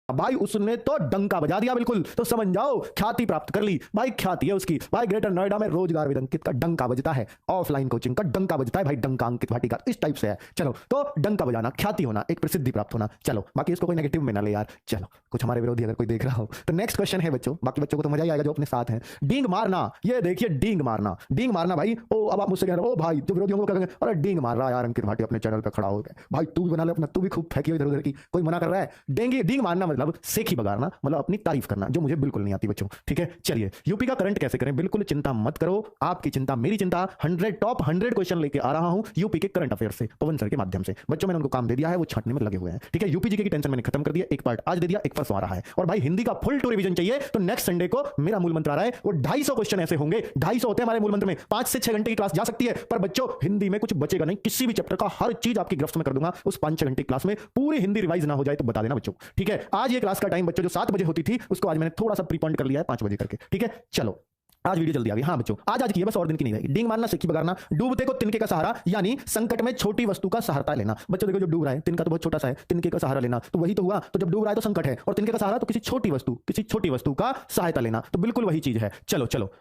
भाई उसने तो डंका बजा दिया बिल्कुल। तो समझ जाओ ख्याति प्राप्त कर ली भाई, ख्याति है उसकी भाई। ग्रेटर नोएडा में रोजगार विद अंकित का डंका बजता है, ऑफलाइन कोचिंग का डंका बजता है भाई, डंका अंकित भाटी का, इस टाइप से है। चलो तो डंका बजाना, ख्याति होना, एक प्रसिद्धि प्राप्त होना। चलो बाकी इसको कोई नेगेटिव में ना ले यार, चलो कुछ हमारे विरोधी अगर कोई देख रहा हो तो नेक्स्ट क्वेश्चन है बच्चों, बाकी बच्चों को तो मजा ही आएगा जो अपने साथ है। डींग मारना, ये देखिए डींग मारना, डींग मारना भाई। ओ अब आप मुझसे कह रहे हो ओ भाई जो विरोधियों को क्या कहेंगे, अरे डींग मार रहा है यार अंकित भाटी अपने चैनल पे खड़ा हो गया भाई, तू भी बना ले अपना, तू भी खूब फेंकी इधर उधर की, कोई मना कर रहा है। डेंगी डींग मारना मतलब सेखी बगाड़ना, मतलब अपनी तारीफ करना, जो मुझे बिल्कुल नहीं आती बच्चों, ठीक है। चलिए यूपी का करंट कैसे करें, बिल्कुल चिंता मत करो, आपकी चिंता मेरी चिंता। 100 टॉप 100 क्वेश्चन लेके आ रहा हूं यूपी के करंट अफेयर से पवन सर के माध्यम से। बच्चों मैंने उनको काम दे दिया है, वो छांटने में लगे हुए हैं, ठीक है। यूपी जीके की टेंशन मैंने खत्म कर दिया, एक पार्ट आज दे दिया, एक परसों आ रहा है। और भाई हिंदी का फुल टू रिवीजन चाहिए तो नेक्स्ट संडे को मेरा मूल मंत्र आ रहा है, वो 250 क्वेश्चन ऐसे होंगे, 250 होते हैं हमारे मूल मंत्र में, 5 से 6 घंटे की क्लास जा सकती है, पर बच्चों हिंदी में कुछ बचेगा नहीं, किसी भी चैप्टर का हर चीज आपकी गिरफ्त में कर दूंगा। उस 5-6 घंटे की क्लास में पूरी हिंदी रिवाइज ना हो जाए तो बता देना बच्चों, ठीक है। आज ये क्लास का टाइम बच्चों जो 7 बजे होती थी उसको आज मैंने थोड़ा सा प्रीपॉइंट कर लिया है 5 बजे करके, ठीक है। चलो आज वीडियो जल्दी आ गई। हाँ बच्चों आज की है, बस और दिन की नहीं रहेगी। डींग मारना, सिक्की बगाड़ना, डूबते को तिनके का सहारा, यानी संकट में छोटी वस्तु का सहारा लेना। बच्चों देखो जो डूब रहा है तिनका तो बहुत छोटा सा है, तिनके का सहारा लेना तो वही तो हुआ। तो जब डूब रहा है तो संकट है, और तिनके का सहारा तो किसी छोटी वस्तु का सहायता लेना, तो बिल्कुल वही चीज है। चलो चलो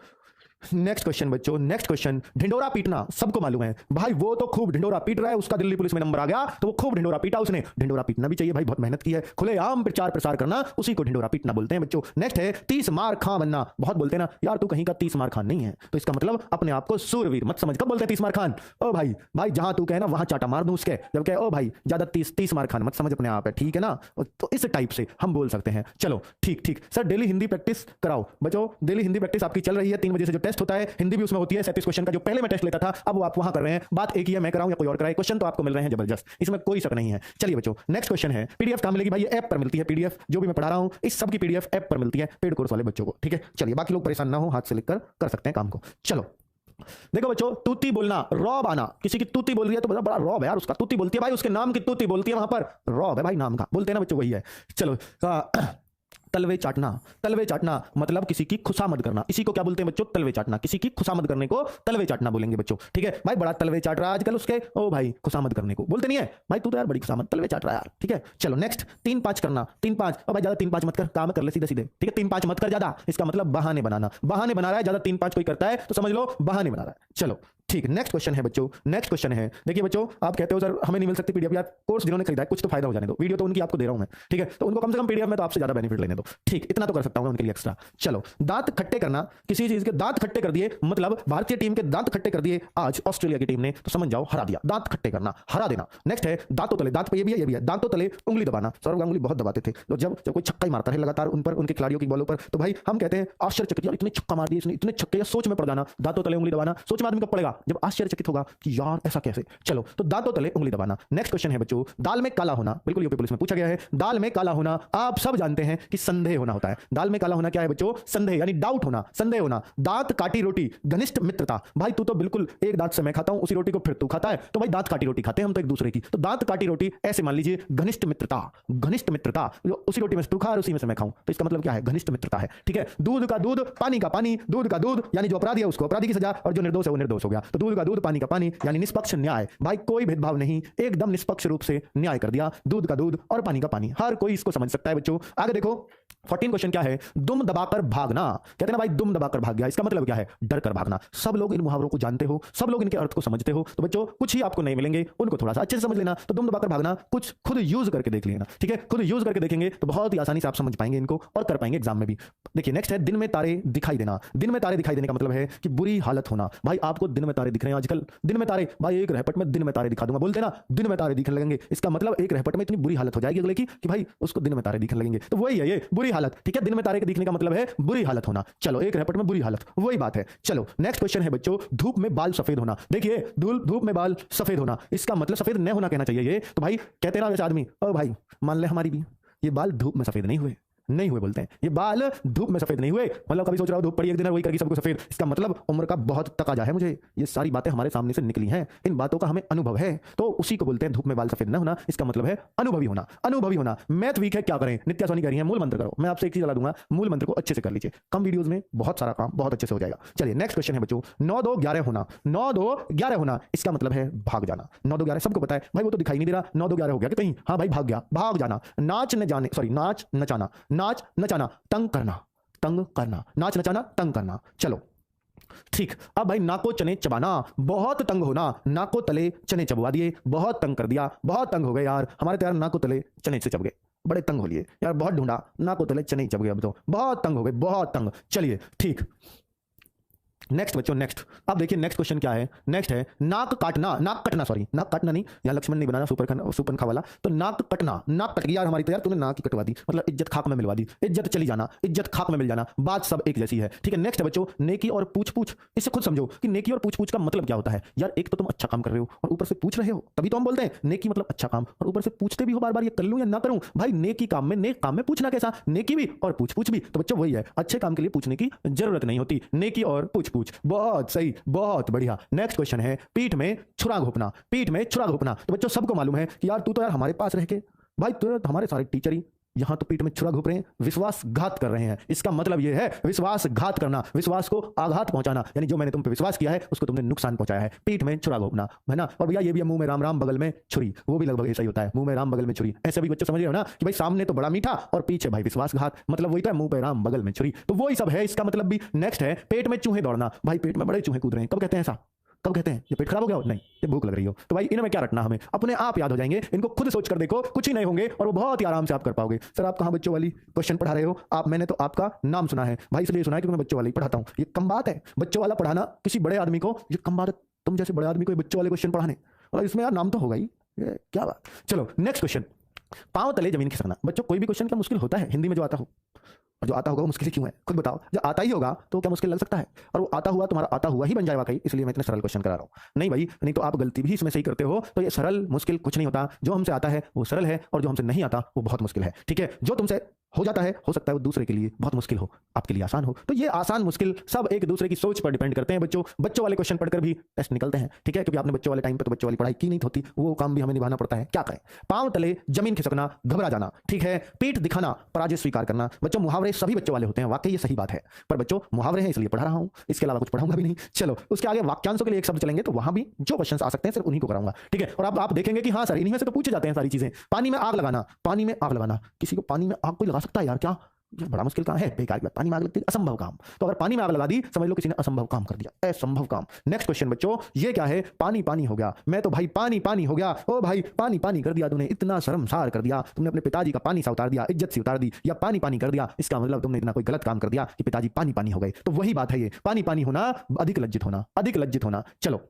नेक्स्ट क्वेश्चन बच्चों, नेक्स्ट क्वेश्चन। ढिंडोरा पीटना सबको मालूम है भाई, वो तो खूब ढिंडोरा पीट रहा है, उसका दिल्ली पुलिस में नंबर आ गया तो वो खूब ढिंडोरा पीटा उसने। ढिंडोरा पीटना भी चाहिए भाई, बहुत मेहनत की है, खुलेआम प्रचार प्रसार करना, उसी को ढिंडोरा पीटना बोलते हैं बच्चों। नेक्स्ट है 30 मार खां बनना। बहुत बोलते हैं ना यार तू कहीं का 30 मार खान नहीं है, तो इसका मतलब अपने आप को सूरवीर मत समझ। कब बोलते हैं 30 मार खान? ओ भाई भाई जहां तू कहे ना वहां चाटा मार दूं उसके, जब कहे ओ भाई ज्यादा 30 मार खान मत समझ अपने आप है, ठीक है ना। तो इस टाइप से हम बोल सकते हैं। चलो ठीक ठीक सर, डेली हिंदी प्रैक्टिस कराओ बच्चों, डेली हिंदी प्रैक्टिस आपकी चल रही है। 3 बजे से जो टेस्ट होता है हिंदी भी उसमें होती है, 37 क्वेश्चन का जो पहले मैं टेस्ट लेता था अब वो आप वहां कर रहे हैं। बात एक ही है, मैं कराऊं या कोई और कराए, क्वेश्चन तो आपको मिल रहे हैं जबरदस्त, इसमें कोई शक नहीं है। चलिए बच्चों नेक्स्ट क्वेश्चन है, पीडीएफ कहां मिलेगी भाई? ये ऐप पर मिलती है पीडीएफ, जो भी मैं पढ़ा रहा हूं इस सब की पीडीएफ ऐप पर मिलती है पेड कोर्स वाले बच्चों को, ठीक है। चलिए बाकी लोग परेशान ना हो, हाथ से लिखकर कर सकते हैं काम को। चलो देखो बच्चों, तूती बोलना, रौब आना, किसी की तूती बोल रही है तो बड़ा रौब है यार उसका, तूती बोलती है भाई, उसके नाम की तूती बोलती है, वहां पर रौब है भाई नाम का, बोलते हैं ना बच्चों वही है। चलो तलवे चाटना, तलवे चाटना मतलब किसी की खुशामद करना, इसी को क्या बोलते हैं बच्चों? तलवे चाटना। किसी की खुशामद करने को तलवे चाटना बोलेंगे बच्चों, ठीक है। भाई बड़ा तलवे चाट रहा है आजकल उसके, ओ भाई खुशामद करने को बोलते नहीं है भाई, तू तो यार बड़ी खुशामद तलवे चाट रहा है यार, ठीक है। चलो नेक्स्ट 3-5 करना, 3-5, ओ भाई ज्यादा 3-5 मत कर, काम कर ले सीधे सीधे, ठीक है। 3-5 मत कर ज्यादा, इसका मतलब बहाने बनाना, बहाने बना रहा है, ज्यादा 3-5 कोई करता है तो समझ लो बहाने बना रहा है। चलो ठीक, नेक्स्ट क्वेश्चन है बच्चों, नेक्स्ट क्वेश्चन है, देखिए बच्चों आप कहते हो सर हमें नहीं मिल सकती पीडीएफ, यार कोर्स जिन्होंने खरीदा है कुछ तो फायदा हो जाने दो, वीडियो तो उनकी आपको दे रहा हूं मैं, ठीक है। तो उनको कम से कम पीडीएफ में तो आपसे ज्यादा बेनिफिट लेने दो, ठीक, इतना तो कर सकता हूं मैं उनके लिए एक्स्ट्रा। चलो दांत खट्टे करना, किसी चीज के दांत खट्टे कर दिए मतलब भारतीय टीम के दांत खट्टे कर दिए आज ऑस्ट्रेलिया की टीम ने, तो समझ जाओ हरा दिया, दांत खट्टे करना, हरा देना। नेक्स्ट है दांतों तले, दांत पे ये भी है, ये भी है, दांतों तले उंगली दबाना। सौरव गांगुली बहुत दबाते थे, तो जब कोई छक्का ही मारता है लगातार उन पर, उनके खिलाड़ियों की बॉलों पर, तो भाई हम कहते हैं आश्चर्यचकित, यार इतने छक्का मार दिए इसने, इतने छक्के, सोच में पड़ जाना, दांतों तले उंगली दबाना। सोच में आदमी कब पड़ेगा? जब आश्चर्यचकित होगा कि यार ऐसा कैसे। चलो तो दांतों तले उंगली दबाना। नेक्स्ट क्वेश्चन है बच्चों, दाल में काला होना, बिल्कुल यूपी पुलिस में पूछा गया है। दाल में काला होना आप सब जानते हैं कि संदेह होना होता है। दाल में काला होना क्या है बच्चों? संदेह, यानी डाउट होना, संदेह होना। दांत काटी रोटी, घनिष्ठ मित्रता, भाई तू तो बिल्कुल एक दांत से मैं खाता हूं उसी रोटी को फिर तू खाता है, तो भाई दांत काटी रोटी खाते हैं हम तो एक दूसरे की, तो दांत काटी रोटी ऐसे मान लीजिए घनिष्ठ मित्रता, घनिष्ठ मित्रता, उसी रोटी में से तू खा और उसी में से मैं खाऊं, तो इसका मतलब क्या है? घनिष्ठ मित्रता है, ठीक है। दूध का दूध, पानी का पानी, दूध का दूध यानी जो अपराधी है उसको अपराधी की सजा, और जो निर्दोष है वो निर्दोष हो गया, तो दूध का दूध पानी का पानी यानी निष्पक्ष न्याय, भाई कोई भेदभाव नहीं, एकदम निष्पक्ष रूप से न्याय कर दिया, दूध का दूध और पानी का पानी, हर कोई इसको समझ सकता है बच्चों। आगे देखो 14 क्वेश्चन क्या है? दुम दबाकर भागना, कहते हैं ना भाई दुम दबाकर भाग गया, इसका मतलब क्या है? डर कर भागना। सब लोग इन मुहावरों को जानते हो, सब लोग इनके अर्थ को समझते हो, तो बच्चों कुछ ही आपको नहीं मिलेंगे, उनको थोड़ा सा अच्छे से समझ लेना। तो दुम दबाकर भागना कुछ खुद यूज करके देख लेना, ठीक है। खुद यूज करके देखेंगे तो बहुत ही आसानी से आप समझ पाएंगे इनको और कर पाएंगे एग्जाम में भी। देखिए नेक्स्ट है दिन में तारे दिखाई देना। दिन में तारे दिखाई देने का मतलब है कि बुरी हालत होना, भाई आपको दिन में तारे दिख रहे हैं आजकल, दिन में तारे, भाई एक रहपट में दिन में तारे दिखा दूंगा, बोलते ना दिन में तारे दिखने लगेंगे, इसका मतलब एक रहपट में इतनी बुरी हालत हो जाएगी अगले की कि भाई उसको दिन में तारे दिखने लगेंगे, तो वही है ये बुरी हालत, ठीक है। दिन में तारे के दिखने का मतलब है बुरी हालत होना। चलो एक रहपट में बुरी हालत, वही बात है। चलो नेक्स्ट क्वेश्चन है बच्चों, धूप में बाल सफेद होना। देखिए धूप में बाल सफेद होना, इसका मतलब सफेद न होना कहना चाहिए ये, तो भाई कहते ना वैसे आदमी, ओ भाई मान ले हमारी भी ये बाल धूप में सफेद नहीं हुए, नहीं हुए बोलते हैं। ये बाल धूप में सफेद नहीं हुए, मतलब कभी सोच रहा हो धूप पड़ी एक दिन वही करेगी सबको सफेद, इसका मतलब उम्र का बहुत तकाजा है मुझे। ये सारी बातें हमारे सामने से निकली हैं, इन बातों का हमें अनुभव है, तो उसी को बोलते हैं धूप में बाल सफेद न होना। इसका मतलब है अनुभवी होना, अनुभवी होना। मैथ वीक है, क्या करें? नित्या सोनी कह रही है मूल मंत्र करो। मैं आपसे एक चीज बता दूंगा, मूल मंत्र को अच्छे से कर लीजिए, कम वीडियोस में बहुत सारा काम बहुत अच्छे से हो जाएगा। चलिए नेक्स्ट क्वेश्चन है बच्चों, 9 2 11 होना। 9 2 11 होना इसका मतलब है भाग जाना। 9 2 11 सबको पता है भाई, वो तो दिखाई नहीं दे रहा 9 2 11 हो गया कि कहीं, हाँ भाई भाग गया, भाग जाना। नाच न जाने, सॉरी नाच नचाना, नाच नचाना, तंग करना, तंग करना, नाच नचाना तंग करना। चलो ठीक, अब भाई नाको चने चबाना, बहुत तंग होना, नाको तले चने चबवा दिए, बहुत तंग कर दिया, बहुत तंग हो गए यार हमारे तो यार नाको तले चने से चब गए, बड़े तंग हो लिए यार, बहुत ढूंढा नाको तले चने ही चब गए, अब तो बहुत तंग हो गए, बहुत तंग। चलिए ठीक, नेक्स्ट बच्चों नेक्स्ट, अब देखिए नेक्स्ट क्वेश्चन क्या है। नेक्स्ट है नाक काटना, नाक कटना, सॉरी नाक काटना नहीं, यहाँ लक्ष्मण नहीं बनाना सुपरखा वाला, तो नाक कटना, नाक कट गई यार हमारी, तो यार तूने नाक ही कटवा दी, मतलब इज्जत खाक में मिलवा दी, इज्जत चली जाना, इज्जत खाक में मिल जाना, बात सब एक जैसी है। ठीक है नेक्स्ट है बच्चों, नेकी और पूछ पूछ। इससे खुद समझो कि नेकी और पूछ पूछ का मतलब क्या होता है यार। एक तो तुम अच्छा काम कर रहे हो और ऊपर से पूछ रहे हो, तभी तो हम बोलते हैं नेकी मतलब अच्छा काम, और ऊपर से पूछते भी हो बार बार ये कर लूं या ना करूं। भाई नेकी काम में, नेक काम में पूछना कैसा, नेकी भी और पूछ पूछ भी, तो बच्चों वही है, अच्छे काम के लिए पूछने की जरूरत नहीं होती, नेकी और पूछ पूछ। बहुत सही, बहुत बढ़िया। नेक्स्ट क्वेश्चन है पीठ में छुरा घोपना, पीठ में छुरा घोपना। तो बच्चों सबको मालूम है कि यार तू तो यार हमारे पास रह के, भाई तू तो हमारे सारे टीचर ही यहां तो पीठ में छुरा घोप रहे हैं, विश्वासघात कर रहे हैं। इसका मतलब यह है विश्वासघात करना, विश्वास को आघात पहुंचाना, यानी जो मैंने तुम पे विश्वास किया है उसको तुमने नुकसान पहुंचाया है। पीठ में छुरा घोपना है ना। और भैया ये भी है मुंह में राम राम बगल में छुरी, वो भी लगभग ऐसा ही होता है, मुंह में राम बगल में छुरी। ऐसे भी बच्चों समझ रहे हो ना कि भाई सामने तो बड़ा मीठा और पीछे भाई विश्वासघात, मतलब वही तो है मुंह पे राम बगल में छुरी, तो वही सब है इसका मतलब भी। नेक्स्ट है पेट में चूहे दौड़ना। भाई पेट में बड़े चूहे कूद रहे हैं, कब कहते हैं ऐसा, कब कहते हैं ये पेट खराब हो गया हो? नहीं, ये भूख लग रही हो। तो भाई इनमें क्या रटना, हमें अपने आप याद हो जाएंगे, इनको खुद सोच कर देखो, कुछ ही नहीं होंगे और वो बहुत ही आराम से आप कर पाओगे। सर आप कहाँ बच्चों वाली क्वेश्चन पढ़ा रहे हो आप? मैंने तो आपका नाम सुना है भाई, इसलिए सुना है क्योंकि मैं बच्चों वाली पढ़ाता हूँ। ये कम बात है बच्चों वाला पढ़ाना किसी बड़े आदमी को, ये कम बात है तुम जैसे बड़े आदमी को बच्चों वाले क्वेश्चन पढ़ाने, और इसमें यार नाम तो होगा ही, क्या बात। चलो नेक्स्ट क्वेश्चन, पांव तले जमीन खिसकना। बच्चों कोई भी क्वेश्चन क्या मुश्किल होता है हिंदी में जो आता हो, और जो आता होगा वो मुश्किल क्यों है खुद बताओ। जो आता ही होगा तो क्या मुश्किल लग सकता है, और वो आता हुआ तुम्हारा आता हुआ ही बन जाएगा कहीं, इसलिए मैं इतने सरल क्वेश्चन करा रहा हूं। नहीं भाई, नहीं तो आप गलती भी इसमें सही करते हो, तो ये सरल मुश्किल कुछ नहीं होता, जो हमसे आता है वो सरल है और जो हमसे नहीं आता वो बहुत मुश्किल है। ठीक है, जो तुमसे हो जाता है हो सकता है वो दूसरे के लिए बहुत मुश्किल हो, आपके लिए आसान हो। तो ये आसान मुश्किल सब एक दूसरे की सोच पर डिपेंड करते हैं बच्चों। बच्चों वाले क्वेश्चन पढ़कर भी टेस्ट निकलते हैं, ठीक है, क्योंकि आपने बच्चों वाले टाइम पे तो बच्चों वाली पढ़ाई की नहीं होती, वो काम भी हमें निभाना पड़ता है, क्या करें। पांव तले जमीन खिसकना, घबरा जाना, ठीक है। पीठ दिखाना, पराजय स्वीकार करना। बच्चों मुहावरे सभी बच्चों वाले होते हैं, वाकई ये सही बात है, पर बच्चों मुहावरे हैं इसलिए पढ़ा रहा हूं, इसके अलावा कुछ पढ़ाऊंगा भी नहीं। चलो उसके आगे वाक्यांशों के लिए एक शब्द चलेंगे, तो वहां भी जो क्वेश्चन आ सकते हैं सिर्फ उन्हीं को कराऊंगा, ठीक है। और अब आप देखेंगे कि हाँ सर इन्हीं में से तो पूछे जाते हैं सारी चीजें। पानी में आग लगाना, पानी में आग लगाना, किसी को पानी में आग कोई लगा सकता है यार? क्या ये बड़ा मुश्किल काम है, बेकार की बात, पानी में आग लगती है, असंभव काम। तो अगर पानी में आग लगा दी समझ लो किसी ने असंभव काम कर दिया, असंभव काम। नेक्स्ट क्वेश्चन बच्चों, ये क्या है? पानी पानी हो गया, मैं तो भाई पानी पानी हो गया। ओ भाई पानी पानी कर दिया तूने, इतना शर्मसार कर दिया तुमने, अपने पिताजी का पानी सा उतार दिया, इज्जत से उतार दी, या पानी पानी कर दिया, इसका मतलब तुमने इतना कोई गलत काम कर दिया कि पिताजी पानी पानी हो गए। तो वही बात है ये, पानी पानी होना, अधिक लज्जित होना, अधिक लज्जित होना। चलो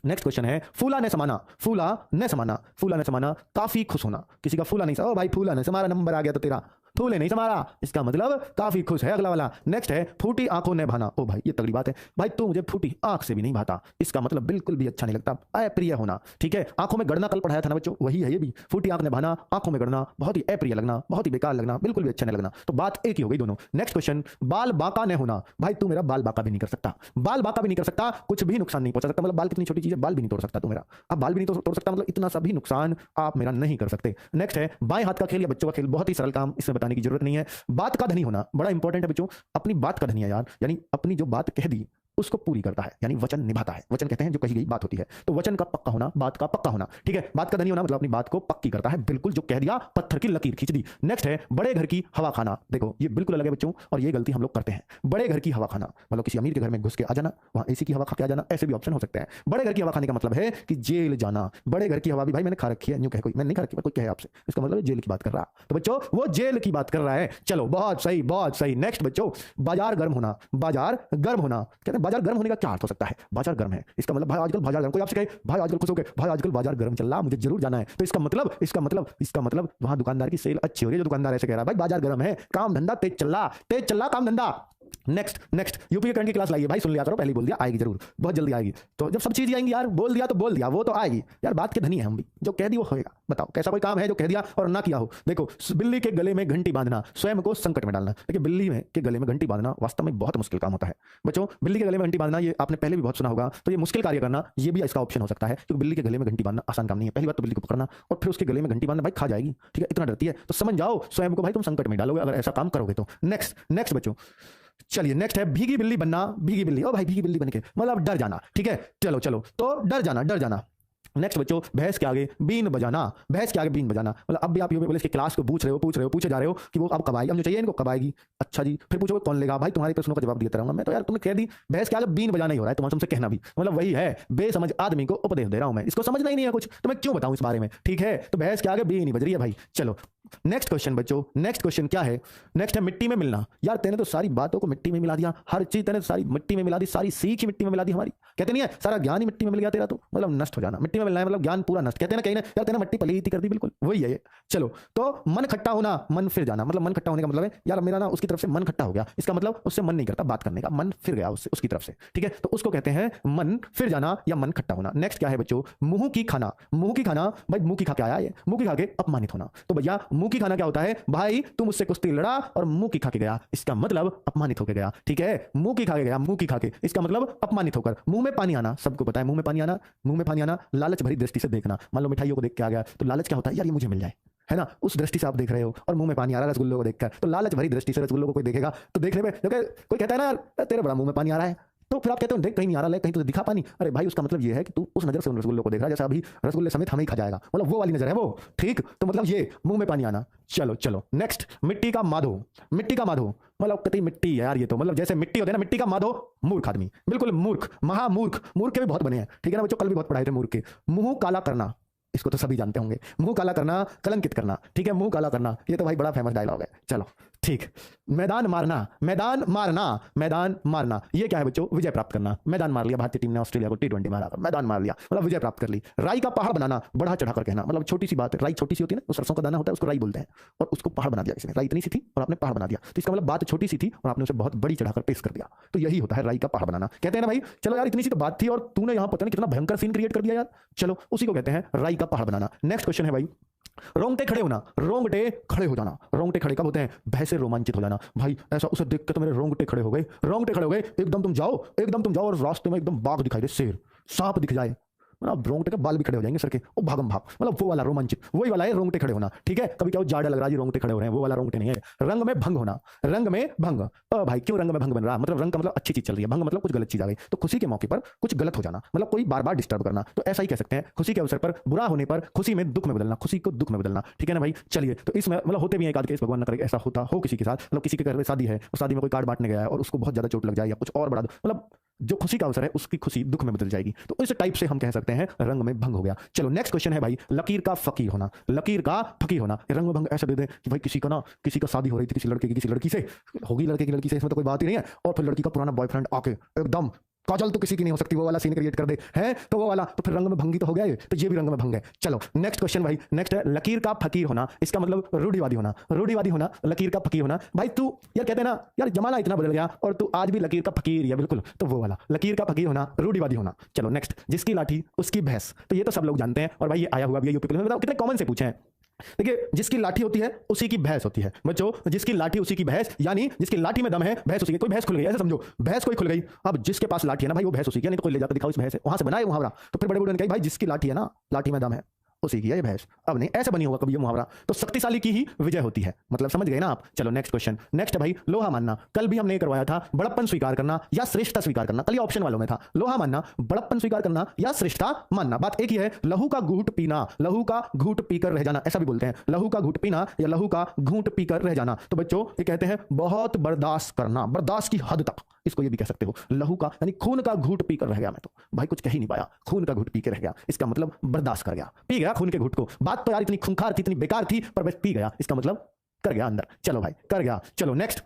नेक्स्ट क्वेश्चन है फूला ने समाना, फूला ने समाना, फूला ने समाना, काफी खुश होना। किसी का फूला नहीं, ओ भाई फूला ने समारा, नंबर आ गया तो तेरा, फूले नहीं समारा, इसका मतलब काफी खुश है अगला वाला। नेक्स्ट है फूटी आंखों ने भाना। ओ भाई ये तगड़ी बात है, भाई तू मुझे फूटी आंख से भी नहीं भाता, इसका मतलब बिल्कुल भी अच्छा नहीं लगता, अप्रिय होना, ठीक है। आंखों में गड़ना कल पढ़ाया था ना बच्चों, वही है ये भी, फूटी आंख ने भाना, आंखों में गड़ना, बहुत ही अप्रिय लगना, बहुत ही बेकार लगना, बिल्कुल भी अच्छा नहीं लगना। तो बात एक ही हो गई दोनों। नेक्स्ट क्वेश्चन, बाल बाका ने होना। भाई तू मेरा बाल बाका भी नहीं कर सकता, बाल बाका भी नहीं कर सकता, कुछ भी नुकसान नहीं पहुंचा सकता, मतलब बाल कितनी छोटी चीज है, बाल भी नहीं तोड़ सकता तू मेरा, अब बाल भी नहीं तोड़ सकता, मतलब इतना सा भी नुकसान आप मेरा नहीं कर सकते। नेक्स्ट है बाएं हाथ का खेल या बच्चों का खेल, बहुत ही सरल काम, इसमें बताने की जरूरत नहीं है। बात का धनी होना, बड़ा इंपॉर्टेंट है बच्चों, अपनी बात का धनी है यार, यानी अपनी जो बात कह दी उसको पूरी करता है, यानी वचन निभाता है। वचन कहते हैं जो कही गई बात होती है, तो वचन का पक्का होना, बात का पक्का होना, ठीक है। बात का धनी होना मतलब अपनी बात को पक्की करता है, बिल्कुल जो कह दिया पत्थर की लकीर खींच दी। नेक्स्ट है बड़े घर की हवा खाना। देखो ये बिल्कुल अलग है बच्चों, और ये गलती हम लोग करते हैं। बड़े घर की हवा खाना मतलब किसी अमीर के घर में घुस के आ जाना, वहां एसी की हवा खा के आ जाना, ऐसे भी ऑप्शन हो सकते हैं। बड़े घर की हवा खाने का मतलब है कि जेल जाना। बड़े घर की हवा भी भाई मैंने खा रखी है, न्यू कहे कोई, मैंने नहीं खा रखी, कोई कहे आपसे, इसका मतलब जेल की बात कर रहा। तो बच्चों वो जेल की बात कर रहा है। चलो बहुत सही, बहुत सही। नेक्स्ट बच्चों, बाजार गर्म होना, बाजार गर्म होना, कहते हैं बाजार गर्म होने का क्या अर्थ हो सकता है? बाजार गर्म है, इसका मतलब भाई आजकल बाजार गर्म, कोई आपसे कहे भाई आजकल खुश हो गए, भाई आजकल बाजार गर्म चल रहा, मुझे जरूर जाना है, तो इसका मतलब वहां दुकानदार की सेल अच्छी हो रही है, जो दुकानदार ऐसे कह रहा है भाई बाजार गर्म है, काम धंधा तेज चल रहा, तेज चल रहा काम धंधा, नेक्स्ट यूपी के करंट की क्लास लाइए भाई, सुन लिया करो, पहले ही बोल दिया आएगी जरूर, बहुत जल्दी आएगी। तो जब सब चीजें आएंगी यार, बोल दिया तो बोल दिया, वो तो आएगी यार, बात के धनी है हम भी, जो कह दी वो होएगा। बताओ कैसा कोई काम है जो कह दिया और ना किया हो? देखो, बिल्ली के गले में घंटी बांधना स्वयं को संकट में डालना। देखिए बिल्ली के गले में घंटी बांधना वास्तव में बहुत मुश्किल काम होता है बच्चों। बिल्ली के गले में घंटी बांधना ये आपने पहले भी बहुत सुना होगा, तो ये मुश्किल कार्य करना ये भी इसका ऑप्शन हो सकता है, क्योंकि बिल्ली के गले में घंटी बांधना आसान काम नहीं है। पहली बात तो बिल्ली को पकड़ना और फिर उसके गले में घंटी बांधना, भाई खा जाएगी, ठीक है, इतना डरती है, तो समझ जाओ स्वयं को भाई तुम संकट में डालोगे अगर ऐसा काम करोगे तो। नेक्स्ट बच्चों, चलिए नेक्स्ट है भीगी बिल्ली बनना। भीगी बिल्ली, ओ भाई भीगी बिल्ली बन के मतलब डर जाना, ठीक है, चलो तो डर जाना। नेक्स्ट बच्चों, भैंस के आगे बीन बजाना। भैंस के आगे बीन बजाना मतलब अब भी आप यूपी पुलिस की क्लास को पूछे जा रहे हो कि वो अब कब आएगी, अब मुझे चाहिए इनको कब आएगी। अच्छा जी, फिर पूछो कौन लेगा भाई, तुम्हारे प्रश्नों का जवाब देता रहूंगा मैं तो यार। तुमने कह दी भैंस के आगे बीन बजाना ही हो रहा है, तुम्हारे तुमसे कहना भी मतलब वही है, बेसमझ आदमी को उपदेश दे रहा हूं मैं, इसको समझना ही नहीं है कुछ, तो मैं क्यों बताऊं इस बारे में, ठीक है। तो भैंस के आगे बीन नहीं बज रही है भाई। चलो नेक्स्ट क्वेश्चन बच्चों, नेक्स्ट क्वेश्चन क्या है? नेक्स्ट है मिट्टी में मिलना। यार तेने तो सारी बातों को मिट्टी में मिला दिया, हर चीज तेने सारी मिट्टी में मिला दी, सारी सीख ही मिट्टी में मिला दी हमारी। कहते नहीं है सारा ज्ञान ही मिट्टी में मिल गया तेरा, तो मतलब नष्ट हो जाना, मिट्टी में मिलना है मतलब ज्ञान पूरा नष्ट। कहते हैं ना कहीं ना यार तेने मिट्टी पलीती कर दी, बिल्कुल वही है ये। चलो तो मन खट्टा होना, मन फिर जाना, मतलब मन खट्टा होने का मतलब है यार मेरा ना उसकी तरफ से मन खट्टा हो गया, इसका मतलब उससे मन नहीं करता बात करने का, मन फिर गया उससे उसकी तरफ से, ठीक है, तो उसको कहते हैं मन फिर जाना या मन खट्टा होना। नेक्स्ट क्या है बच्चों? मुंह की खाना। मुंह की खाना भाई, मुंह की खा के आया है, मुंह की खा के अपमानित होना। तो भैया मुंह की खाना क्या होता है भाई? तुम उससे कुश्ती लड़ा और मुंह की खा के गया, इसका मतलब अपमानित होकर गया, ठीक है, मुंह की खा के गया, मुंह की खा के, इसका मतलब अपमानित होकर। मुंह में पानी आना, सबको पता है मुंह में पानी आना, मुंह में पानी आना, लालच भरी दृष्टि से देखना। मान लो मिठाइयों को देख के आ गया तो लालच क्या होता है यार ये मुझे मिल जाए, है ना, उस दृष्टि से आप देख रहे हो और मुंह में पानी आ रहा है रसगुल्लों को देखकर, तो लालच भरी दृष्टि से रसगुल्लों को कोई देखेगा तो देखने में कोई कहता है ना यार तेरे बड़ा मुंह में पानी आ रहा है, तो फिर आप कहते हो देख कहीं नहीं आ रहा है, कहीं तो दिखा पानी। अरे भाई उसका मतलब ये है कि तू उस नजर से उन रसगुल्लों को देख रहा है जैसा अभी रसगुल्ले समेत हमें ही खा जाएगा, मतलब वो वाली नजर है वो, ठीक, तो मतलब ये मुंह में पानी आना। चलो नेक्स्ट, मिट्टी का माधो। मिट्टी का माधो मतलब कतई मिट्टी है यार ये, तो मतलब जैसे मिट्टी होते हैं ना, मिट्टी का माधो मूर्ख आदमी, बिल्कुल मूर्ख, महामूर्ख। मूर्ख के भी बहुत बने हैं, ठीक है ना बच्चों, कल भी बहुत पढ़ाए थे मूर्ख के। मुंह काला करना, इसको तो सभी जानते होंगे, मुंह काला करना, कलंकित करना, ठीक है, मुंह काला करना, ये तो भाई बड़ा फेमस डायलॉग है। चलो ठीक, मैदान मारना। मैदान मारना, मैदान मारना ये क्या है बच्चों? विजय प्राप्त करना। मैदान मार लिया भारतीय टीम ने ऑस्ट्रेलिया को T20 में हराकर, मैदान मार लिया मतलब विजय प्राप्त कर ली। राई का पहाड़ बनाना, बढ़ा चढ़ाकर कहना, मतलब छोटी सी बात है, राई छोटी सी होती है ना, उस सरसों का दाना होता है उसको राई बोलते हैं, और उसको पहाड़ बना दिया किसी ने, राई इतनी सी थी और आपने पहाड़ बना दिया, तो इसका मतलब बात छोटी सी थी और आपने उसे बहुत बड़ी चढ़ाकर पेश कर दिया, तो यही होता है राई का पहाड़ बनाना। कहते हैं ना भाई चलो यार इतनी सी तो बात थी और तूने यहाँ पता नहीं कितना भयंकर सीन क्रिएट कर दिया यार, चलो उसी को कहते हैं राई का पहाड़ बनाना। नेक्स्ट क्वेश्चन है भाई, रोंगटे खड़े होना। रोंगटे खड़े हो जाना, रोंगटे खड़े कब होते हैं? भय से रोमांचित हो जाना, भाई ऐसा उसे देख के तो मेरे रोंगटे खड़े हो गए, रोंगटे खड़े हो गए, एकदम तुम जाओ और रास्ते में एकदम बाघ दिखाई दे, शेर, सांप दिख जाए, मतलब रोंगटे के बाल भी खड़े हो जाएंगे सर के, वो भागम भाग, मतलब वो वाला रोमांचित, वही वाला है रोंगटे खड़े होना, ठीक है। कभी क्या जाड़ा लग रहा है जी रोंगटे खड़े हो रहे हैं, वो वाला रोंगटे नहीं है। रंग में भंग होना, रंग में भंग, भाई क्यों रंग में भंग बन रहा है? मतलब रंग का मतलब अच्छी चीज चल रही है, भंग मतलब कुछ गलत चीज आ गई, तो खुशी के मौके पर कुछ गलत हो जाना, मतलब कोई बार बार डिस्टर्ब करना, तो ऐसा ही कह सकते हैं खुशी के अवसर पर बुरा होने पर खुशी में दुख में बदलना, खुशी को दुख में बदलना, ठीक है ना भाई। चलिए तो इसमें मतलब होते भी हैं एक आध केस, भगवान न करे ऐसा होता हो किसी के साथ, मतलब किसी के घर में शादी है और शादी में कोई कार्ड बांटने गया है और उसको बहुत ज्यादा चोट लग जाए या कुछ और बड़ा, मतलब जो खुशी का अवसर है उसकी खुशी दुख में बदल जाएगी, तो इस टाइप से हम कह सकते हैं रंग में भंग हो गया। चलो नेक्स्ट क्वेश्चन है भाई, लकीर का फकीर होना। लकीर का फकीर होना, रंग में भंग ऐसा दे दे कि भाई किसी का शादी हो रही थी किसी लड़के की किसी लड़की से, होगी लड़के की लड़की से, इसमें तो कोई बात ही नहीं है, और फिर लड़की का पुराना बॉयफ्रेंड आके एकदम काजल तो किसी की नहीं हो सकती, वो वाला सीन क्रिएट कर दे है, तो वो वाला तो फिर रंग में भंगी तो हो गया ये, तो ये भी रंग में भंग है। चलो नेक्स्ट क्वेश्चन भाई, नेक्स्ट है लकीर का फकीर होना। इसका मतलब रूढ़िवादी होना, रूढ़िवादी होना, लकीर का फकीर होना। भाई तू यार कहते हैं ना यार जमाना इतना बदल गया और तू आज भी लकीर का फकीर है, बिल्कुल, तो वो वाला लकीर का फकीर होना, रूढ़िवादी होना। चलो नेक्स्ट, जिसकी लाठी उसकी भैंस, तो ये तो सब लोग जानते हैं और भाई ये आया हुआ भी है यूपी में, बताओ कितने कॉमन से पूछे हैं। देखिए जिसकी लाठी होती है उसी की भैंस होती है बच्चों, जिसकी लाठी उसी की भैंस, यानी जिसकी लाठी में दम है भैंस उसी की। कोई भैंस खुल गई ऐसा समझो, भैंस कोई खुल गई, अब जिसके पास लाठी है ना भाई वो भैंस उसी की, नहीं तो कोई ले जाकर दिखाओ इस भैंस है, वहां से बनाए मुहावरा, तो फिर बड़े बूढ़े ने कहा भाई जिसकी लाठी है ना, लाठी में दम है उसी की है ये भैंस, अब नहीं ऐसे बनी होगा कभी ये मुहावरा, तो शक्तिशाली की ही विजय होती है, मतलब समझ गए ना आप। चलो नेक्स्ट क्वेश्चन, नेक्स्ट है भाई लोहा मानना। कल भी हमने करवाया था बड़प्पन स्वीकार करना या श्रेष्ठता स्वीकार करना, कल ये ऑप्शन वालों में था, लोहा मानना, बड़प्पन स्वीकार करना या श्रेष्ठता मानना, बात एक ही है। लहू का घूंट पीना, लहू का घूंट पीकर रह जाना, ऐसा भी बोलते हैं, लहू का घूंट पीना या लहू का घूंट पीकर रह जाना, तो बच्चों ये कहते हैं बहुत बर्दाश्त करना, बर्दाश्त की हद तक, इसको ये भी कह सकते हो। लहू का यानी खून का घूंट पीकर रह गया, मैं तो भाई कुछ कह ही नहीं पाया, खून का घूंट पी के रह गया, इसका मतलब बर्दाश्त कर गया, पी गया खून के घूंट को। बात तो यार इतनी खूंखार थी, इतनी बेकार थी, पर बस पी गया, इसका मतलब कर गया अंदर। चलो भाई कर गया। चलो नेक्स्ट,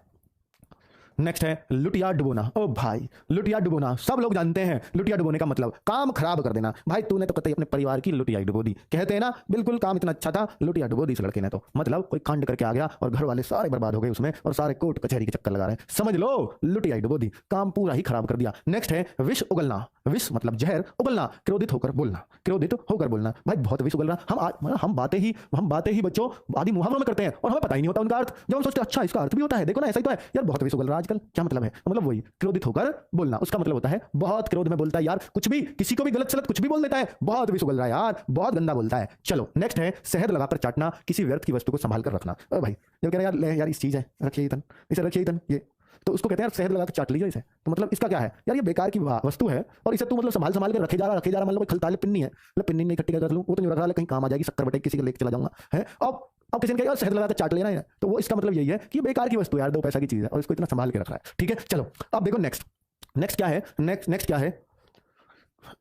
नेक्स्ट है लुटिया डुबोना। ओ भाई लुटिया डुबोना सब लोग जानते हैं लुटिया डुबोने का मतलब काम खराब कर देना। भाई तूने तो कतई अपने परिवार की लुटिया डुबो दी, कहते हैं ना, बिल्कुल काम इतना अच्छा था लुटिया डुबो दी इस लड़के ने, तो मतलब कोई कांड करके आ गया और घर वाले सारे बर्बाद हो गए उसमें और सारे कोर्ट कचहरी के चक्कर लगा रहे हैं, समझ लो लुटिया डुबो दी, काम पूरा ही खराब कर दिया। नेक्स्ट है विष उगलना। विष मतलब जहर, उगलना क्रोधित होकर बोलना, क्रोधित होकर बोलना। भाई बहुत विष उगल रहा, हम बातें ही बच्चों आदि मुहावरों में करते हैं और हमें पता ही नहीं होता उनका अर्थ। जब हम सोचते हैं अच्छा इसका अर्थ भी होता है, देखो ना ऐसा ही तो है यार, बहुत विष उगल रहा आजकल, क्या मतलब है, मतलब वही क्रोधित होकर बोलना, उसका मतलब होता है बहुत क्रोध में बोलता है यार, कुछ भी किसी को भी गलत सलत कुछ भी बोल देता है, बहुत विष उगल रहा है यार, बहुत गंदा बोलता है। चलो नेक्स्ट है शहद लगाकर चाटना, किसी व्यर्थ की वस्तु को संभाल कर रखना। भाई जब कह रहे यार ले यार इस चीज है रखिए इतन, इसे रखिए इतन, ये तो उसको कहते हैं यार शहद लगा के चाट लीजिए इसे, तो मतलब इसका क्या है यार, ये बेकार की वस्तु है और इसे तू मतलब संभाल के रखे जा रहा, मतलब खलताले पिन्नी है, मतलब पिन्नी नहीं इकट्ठी कर लूं, वो तो नहीं रख रहा, कहीं काम आ जाएगी, शक्कर बटे किसी को लेके चला जाऊंगा है। अब किसी ने कहा शहद लगा के चाट लेना है, तो वो इसका मतलब यही है कि बेकार की वस्तु यार, 2 पैसा की चीज है और इसको इतना संभाल के रख रहा है। ठीक है चलो अब देखो नेक्स्ट क्या है, नेक्स्ट क्या है,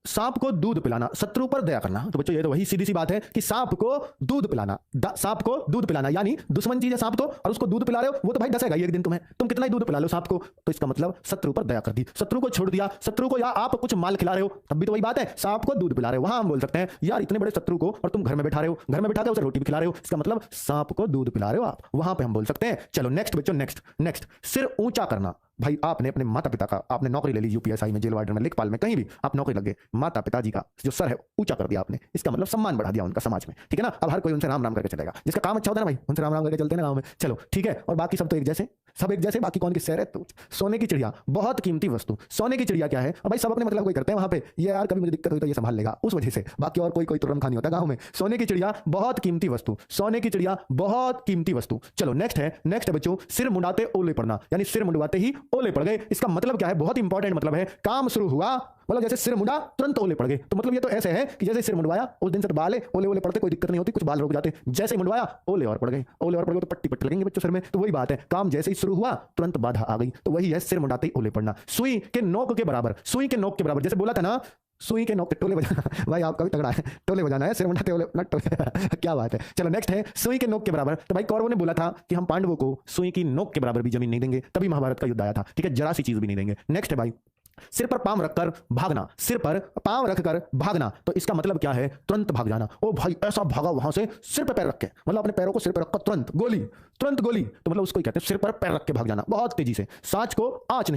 सांप को दूध पिलाना, शत्रु पर दया करना। तो बच्चों ये तो वही सीधी सी बात है कि सांप को दूध पिलाना, सांप को दूध पिलाना यानी दुश्मन चीज है सांप तो, और उसको दूध पिला रहे हो, वो तो भाई डसेगा ही एक दिन तुम्हें, तुम कितना ही दूध पिला लो सांप को, तो इसका मतलब शत्रु पर दया कर दी, शत्रु को छोड़ दिया, शत्रु को या आप कुछ माल खिला रहे हो तब भी तो वही बात है, सांप को दूध पिला रहे हो, वहां हम बोल सकते हैं यार इतने बड़े शत्रु को और तुम घर में बैठा रहे हो, घर में बैठा के उसे रोटी भी खिला रहे हो, इसका मतलब सांप को दूध पिला रहे हो आप, वहां पे हम बोल सकते हैं। चलो नेक्स्ट बच्चों, नेक्स्ट सिर ऊंचा करना। भाई आपने अपने माता पिता का, आपने नौकरी ले ली यूपीएसआई में, जेल वार्डन में, लेखपाल में, कहीं भी आप नौकरी लगे, माता पिताजी का जो सर है ऊंचा कर दिया आपने, इसका मतलब सम्मान बढ़ा दिया उनका समाज में, ठीक है ना। अब हर कोई उनसे राम राम करके चलेगा, जिसका काम अच्छा होता है ना भाई, उनसे राम राम करके चलते हैं ना गाँव में, चलो ठीक है। और बाकी सब तो एक जैसे, सब एक जैसे, बाकी कौन किससे है। तो सोने की चिड़िया बहुत कीमती वस्तु, सोने की चिड़िया क्या है, और भाई सब अपने मतलब कोई करते हैं वहां पे, ये यार कभी मुझे दिक्कत हुई तो ये संभाल लेगा उस वजह से, बाकी और कोई तुरंत खा नहीं होता गाँव में। सोने की चिड़िया बहुत कीमती वस्तु, सोने की चिड़िया बहुत कीमती वस्तु। चलो नेक्स्ट है बच्चों सिर मुंडाते ओले पड़ना, यानी सिर मुंडवाते ही ओले पड़ गए, इसका मतलब क्या है, बहुत इंपॉर्टेंट मतलब है, काम शुरू हुआ मतलब जैसे सिर मुंडा तुरंत ओले पड़ गए, तो मतलब ये तो ऐसे है कि जैसे सिर मुंडवाया उस दिन से बाल ओले पड़ते, कोई दिक्कत नहीं होती, कुछ बाल रुक जाते, जैसे ही मुंडवाया ओले और पड़ गए तो पट्टी लगेंगे बच्चों सिर में, तो वही बात है, काम जैसे ही शुरू हुआ तुरंत बाधा आ गई, तो वही है सिर मुंडाते ही ओले पड़ना। सुई के नोक के बराबर, सुई के नोक के बराबर, जैसे बोला था ना सुई के नोक के टोले बजाना भाई आपका भी तगड़ा है, टोले बजाना है, सिर मुंडाते ओले ना टोले क्या बात है। चलो नेक्स्ट है सुई के नोक के बराबर। तो भाई कौरवों ने बोला था कि हम पांडवों को सुई की नोक के बराबर भी जमीन नहीं देंगे, तभी महाभारत का युद्ध आया था, ठीक है, जरा सी चीज भी नहीं देंगे। नेक्स्ट है भाई सिर पर पांव रखकर भागना, सिर पर पांव रखकर भागना, तो इसका मतलब क्या है, तुरंत भाग जाना। ओ भाई ऐसा भागा वहां से सिर पे पैर रख के, मतलब अपने पैरों को सिर पे रखकर तुरंत गोली, तो मतलब उसको ही कहते हैं सिर पर पैर रख के भाग जाना, बहुत तेजी से। सांच को आंच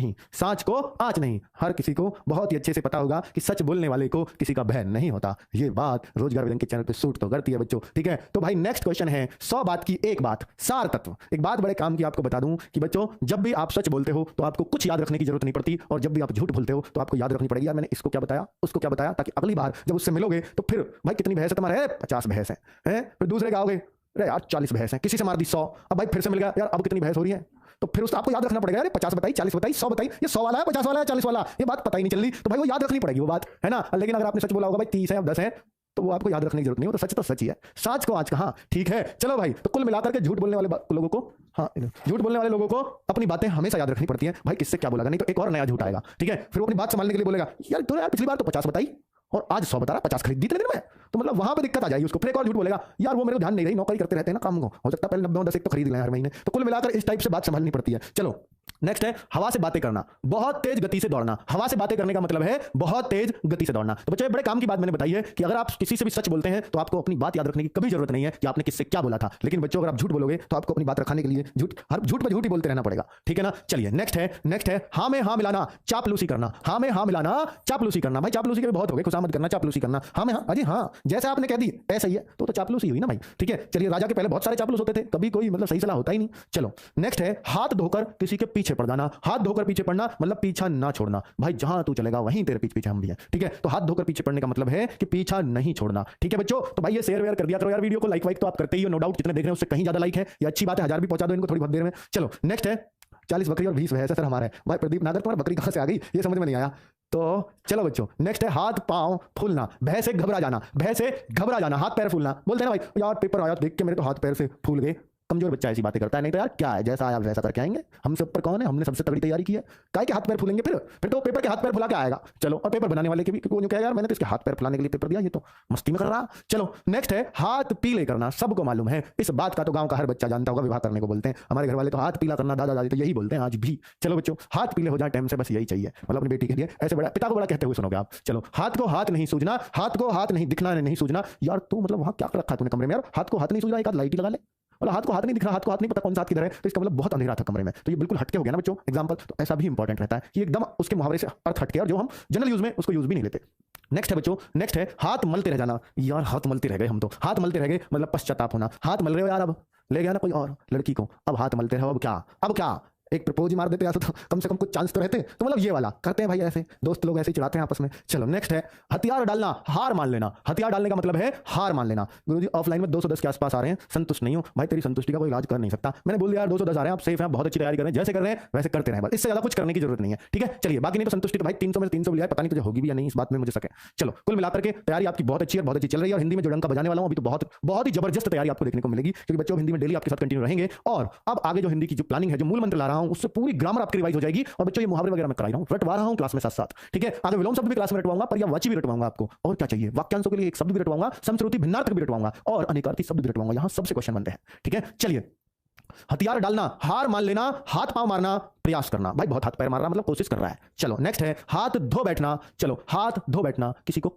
नहीं, हर किसी को बहुत ही अच्छे से पता होगा कि सच बोलने वाले को किसी का भय नहीं होता, ये बात रोजगार विदन के चैनल पे सूट तो करती है बच्चों, ठीक है। तो भाई नेक्स्ट क्वेश्चन है 100 बात की एक बात, सार तत्व। एक बात बड़े काम की आपको बता दूं कि बच्चों जब भी आप सच बोलते हो तो आपको कुछ याद रखने की जरूरत नहीं पड़ती, और जब भी आप झूठ बोलते हो तो आपको याद रखनी पड़ेगी यार मैंने इसको क्या बताया उसको क्या बताया, ताकि अगली बार जब उससे मिलोगे तो फिर भाई कितनी भैंस है तुम्हारे, 50 भैंस है, फिर दूसरे का आओगे अरे यार 40 भैंस है, किसी से मार दी 100, अब भाई फिर से मिल गया यार अब कितनी भैंस हो रही है, तो फिर उसको आपको याद रखना पड़ेगा यार 50 बताई 40 बताई 100 बताई, ये 100 वाला है 50 वाला है 40 वाला, ये बात पता ही नहीं चल रही, तो भाई वो याद रखनी पड़ेगी वो बात, है ना। लेकिन अगर आपने सच बोला होगा भाई 30 है अब 10 है, तो वो आपको याद रखने की जरूरत नहीं, वो तो सच ही है, साच को आज कहा, ठीक है। चलो भाई तो कुल मिलाकर के झूठ बोलने वाले लोगों को, हाँ झूठ बोलने वाले लोगों को अपनी बातें हमेशा याद रखनी पड़ती हैं, भाई किससे क्या बोला, नहीं तो एक और नया झूठ आएगा, ठीक है, फिर वो अपनी बात संभालने के लिए बोलेगा यार तो यार पिछली बार तो 50 बताई और आज 100 बता रहा, 50 खरीद दी इतने दिन में, तो मतलब वहां पे दिक्कत आ जाएगी उसको, फिर एक और झूठ बोलेगा यार वो मेरे को ध्यान नहीं रही, नौकरी करते रहते हैं ना काम को, हो सकता है पहले 90-10 तो खरीद लें हर महीने, तो कुल मिलाकर इस टाइप से बात संभालनी पड़ती है। चलो नेक्स्ट है हवा से बातें करना, बहुत तेज गति से दौड़ना। हवा से बातें करने का मतलब है बहुत तेज गति से दौड़ना। तो बच्चों बड़े काम की बात मैंने बताई है कि अगर आप किसी से भी सच बोलते हैं तो आपको अपनी बात याद रखने की कभी जरूरत नहीं है कि आपने किससे क्या बोला था, लेकिन बच्चों अगर आप झूठ बोलोगे तो आपको अपनी बात रखने के लिए झूठ पर झूठ ही बोलते रहना पड़ेगा, ठीक है ना। चलिए नेक्स्ट है हाँ में हाँ मिलाना, चापलूसी करना। हाँ में हाँ मिलाना, चापलूसी करना। भाई चापलूसी के भी बहुत हो गए, खुशामद करना, चापलूसी करना। हाँ में हाँ, अजी हाँ जैसे आपने कह दी ऐसा ही है, तो चापलूसी हुई ना भाई, ठीक है। चलिए राजा के पहले बहुत सारे चापलूस होते थे, कभी कोई मतलब सही सलाह होता ही नहीं। चलो नेक्स्ट है हाथ धोकर किसी के पीछे पड़ जाना। हाथ धोकर पीछे पड़ना मतलब पीछा ना छोड़ना, भाई जहां तू चलेगा वहीं तेरे पीछे हम भी हैं, ठीक है। तो हाथ धोकर पीछे पड़ने का मतलब है कि पीछा नहीं छोड़ना, ठीक है बच्चों। तो भाई ये शेयर वेयर कर दिया करो यार वीडियो को, लाइक वाइक तो आप करते ही हो नो डाउट, जितने देख रहे हैं उससे कहीं ज्यादा लाइक है, ये अच्छी बात है, 1000 भी पहुंचा दो इनको थोड़ी बहुत देर में। चलो नेक्स्ट है 40 बकरी और 20 भैंस सर हमारे। भाई प्रदीप नागर तुम्हारा बकरी कहां से आ गई ये समझ में नहीं आया। तो चलो बच्चों नेक्स्ट है हाथ पांव फूलना, भय से घबरा जाना, भय से घबरा जाना, हाथ पैर फूलना। बोलते हैं ना भाई यार पेपर आया देख के मेरे तो हाथ पैर से फूल गए, कमजोर बच्चा ऐसी बातें करता है, नहीं तो यार क्या है, जैसा आया वैसा करके आएंगे, हमसे ऊपर कौन है, हमने सबसे तगड़ी तैयारी की है, काहे के हाथ पैर फूलेंगे, फिर तो पेपर के हाथ पैर फुला के आएगा। चलो, और पेपर बनाने वाले के भी, क्योंकि वो कहेगा यार मैंने तो इसके हाथ पैर फुलाने के लिए पेपर दिया, ये तो मस्ती में कर रहा। चलो नेक्स्ट है हाथ पीले करना। सबको मालूम है इस बात का, तो गांव का हर बच्चा जानता होगा, विवाह करने को बोलते हैं हमारे घर वाले, तो हाथ पीला करना दादा दादी तो यही बोलते हैं आज भी। चलो बच्चों, हाथ पीले हो जाए टाइम से, बस यही चाहिए, मतलब अपनी बेटी के लिए ऐसे बड़ा पिता को बड़ा कहते हुए सुनोगे आप। चलो, हाथ को हाथ नहीं सूझना, हाथ को हाथ नहीं दिखना, नहीं सूझना। यार तू मतलब वहां क्या रखा तूने कमरे में यार, हाथ को हाथ नहीं सूझ रहा, एक आध लाइट ही लगा ले। मतलब हाथ को हाथ नहीं दिख रहा, हाथ को हाथ नहीं पता कौन सा हाथ किधर है, तो इसका मतलब बहुत अंधेरा था कमरे में, तो ये बिल्कुल हटके हो गया ना बच्चों एग्जांपल। तो ऐसा भी इंपॉर्टेंट रहता है कि एकदम उसके मुहावरे से अर्थ हटके, और जो हम जनरल यूज में उसको यूज भी नहीं लेते। नेक्स्ट है बच्चों, नेक्स्ट है हाथ मलते रह जाना। यार हाथ मलते रह गए हम तो, हाथ मलते रह गए मतलब पश्चाताप होना। हाथ मल रहे हो यार, अब ले गया ना कोई और लड़की को, अब हाथ मलते रहो, अब क्या एक प्रपोज ही मार देते यार, तो कम से कम कुछ चांस तो रहते। तो मतलब ये वाला करते हैं भाई, ऐसे दोस्त लोग ऐसे ही चिढ़ाते हैं आपस में। चलो नेक्स्ट है हथियार डालना, हार मान लेना। हथियार डालने का मतलब है हार मान लेना। गुरुजी ऑफलाइन में 210 के आसपास आ रहे हैं, संतुष्ट नहीं हो भाई, तेरी संतुष्टि का कोई इलाज कर नहीं सकता। मैंने बोल दिया यार 210 आ रहे हैं, आप सेफ हैं, बहुत अच्छी तैयारी कर रहे हैं, जैसे कर रहे हैं वैसे करते रहे, बस इससे ज्यादा कुछ करने की जरूरत नहीं है, ठीक है। चलिए, बाकी नहीं तो संतुष्टि तो भाई 300 में 300 लिया, पता नहीं तुझे होगी भी या नहीं, इस बात में मुझे शक है। चलो, कुल मिलाकर के तैयारी आपकी बहुत अच्छी है, बहुत अच्छी चल रही है, और हिंदी में जो डंका बजाने वाला हूं अभी तो बहुत ही जबरदस्त तैयारी आपको देखने को मिलेगी, क्योंकि बच्चों हिंदी में डेली आपके साथ कंटिन्यू रहेंगे। और अब आगे जो हिंदी की जो प्लानिंग है, जो मूल मंत्र ला रहा हूं, उससे पूरी ग्रामर आपकी रिवाइज हो जाएगी। और बच्चों ये मुहावरे वगैरह मैं करा रहा हूं, रटवा रहा हूं क्लास में साथ साथ, ठीक है। आगे विलोम शब्द भी क्लास में रटवाऊंगा, पर्यायवाची भी रटवाऊंगा आपको, और क्या चाहिए, वाक्यांशों के लिए एक शब्द भी रटवाऊंगा, समश्रुति भिन्नार्थक भी रटवाऊंगा, और अनेकार्थी शब्द भी रटवाऊंगा। यहां सबसे क्वेश्चन बनते हैं, ठीक है। चलिए, हथियार डालना, हार मान लेना, हाथ पांव मारना, प्रयास करना। भाई बहुत हाथ पैर मार रहा मतलब कोशिश कर रहा है। चलो नेक्स्ट है हाथ धो बैठना। चलो, हाथ धो बैठना, किसी को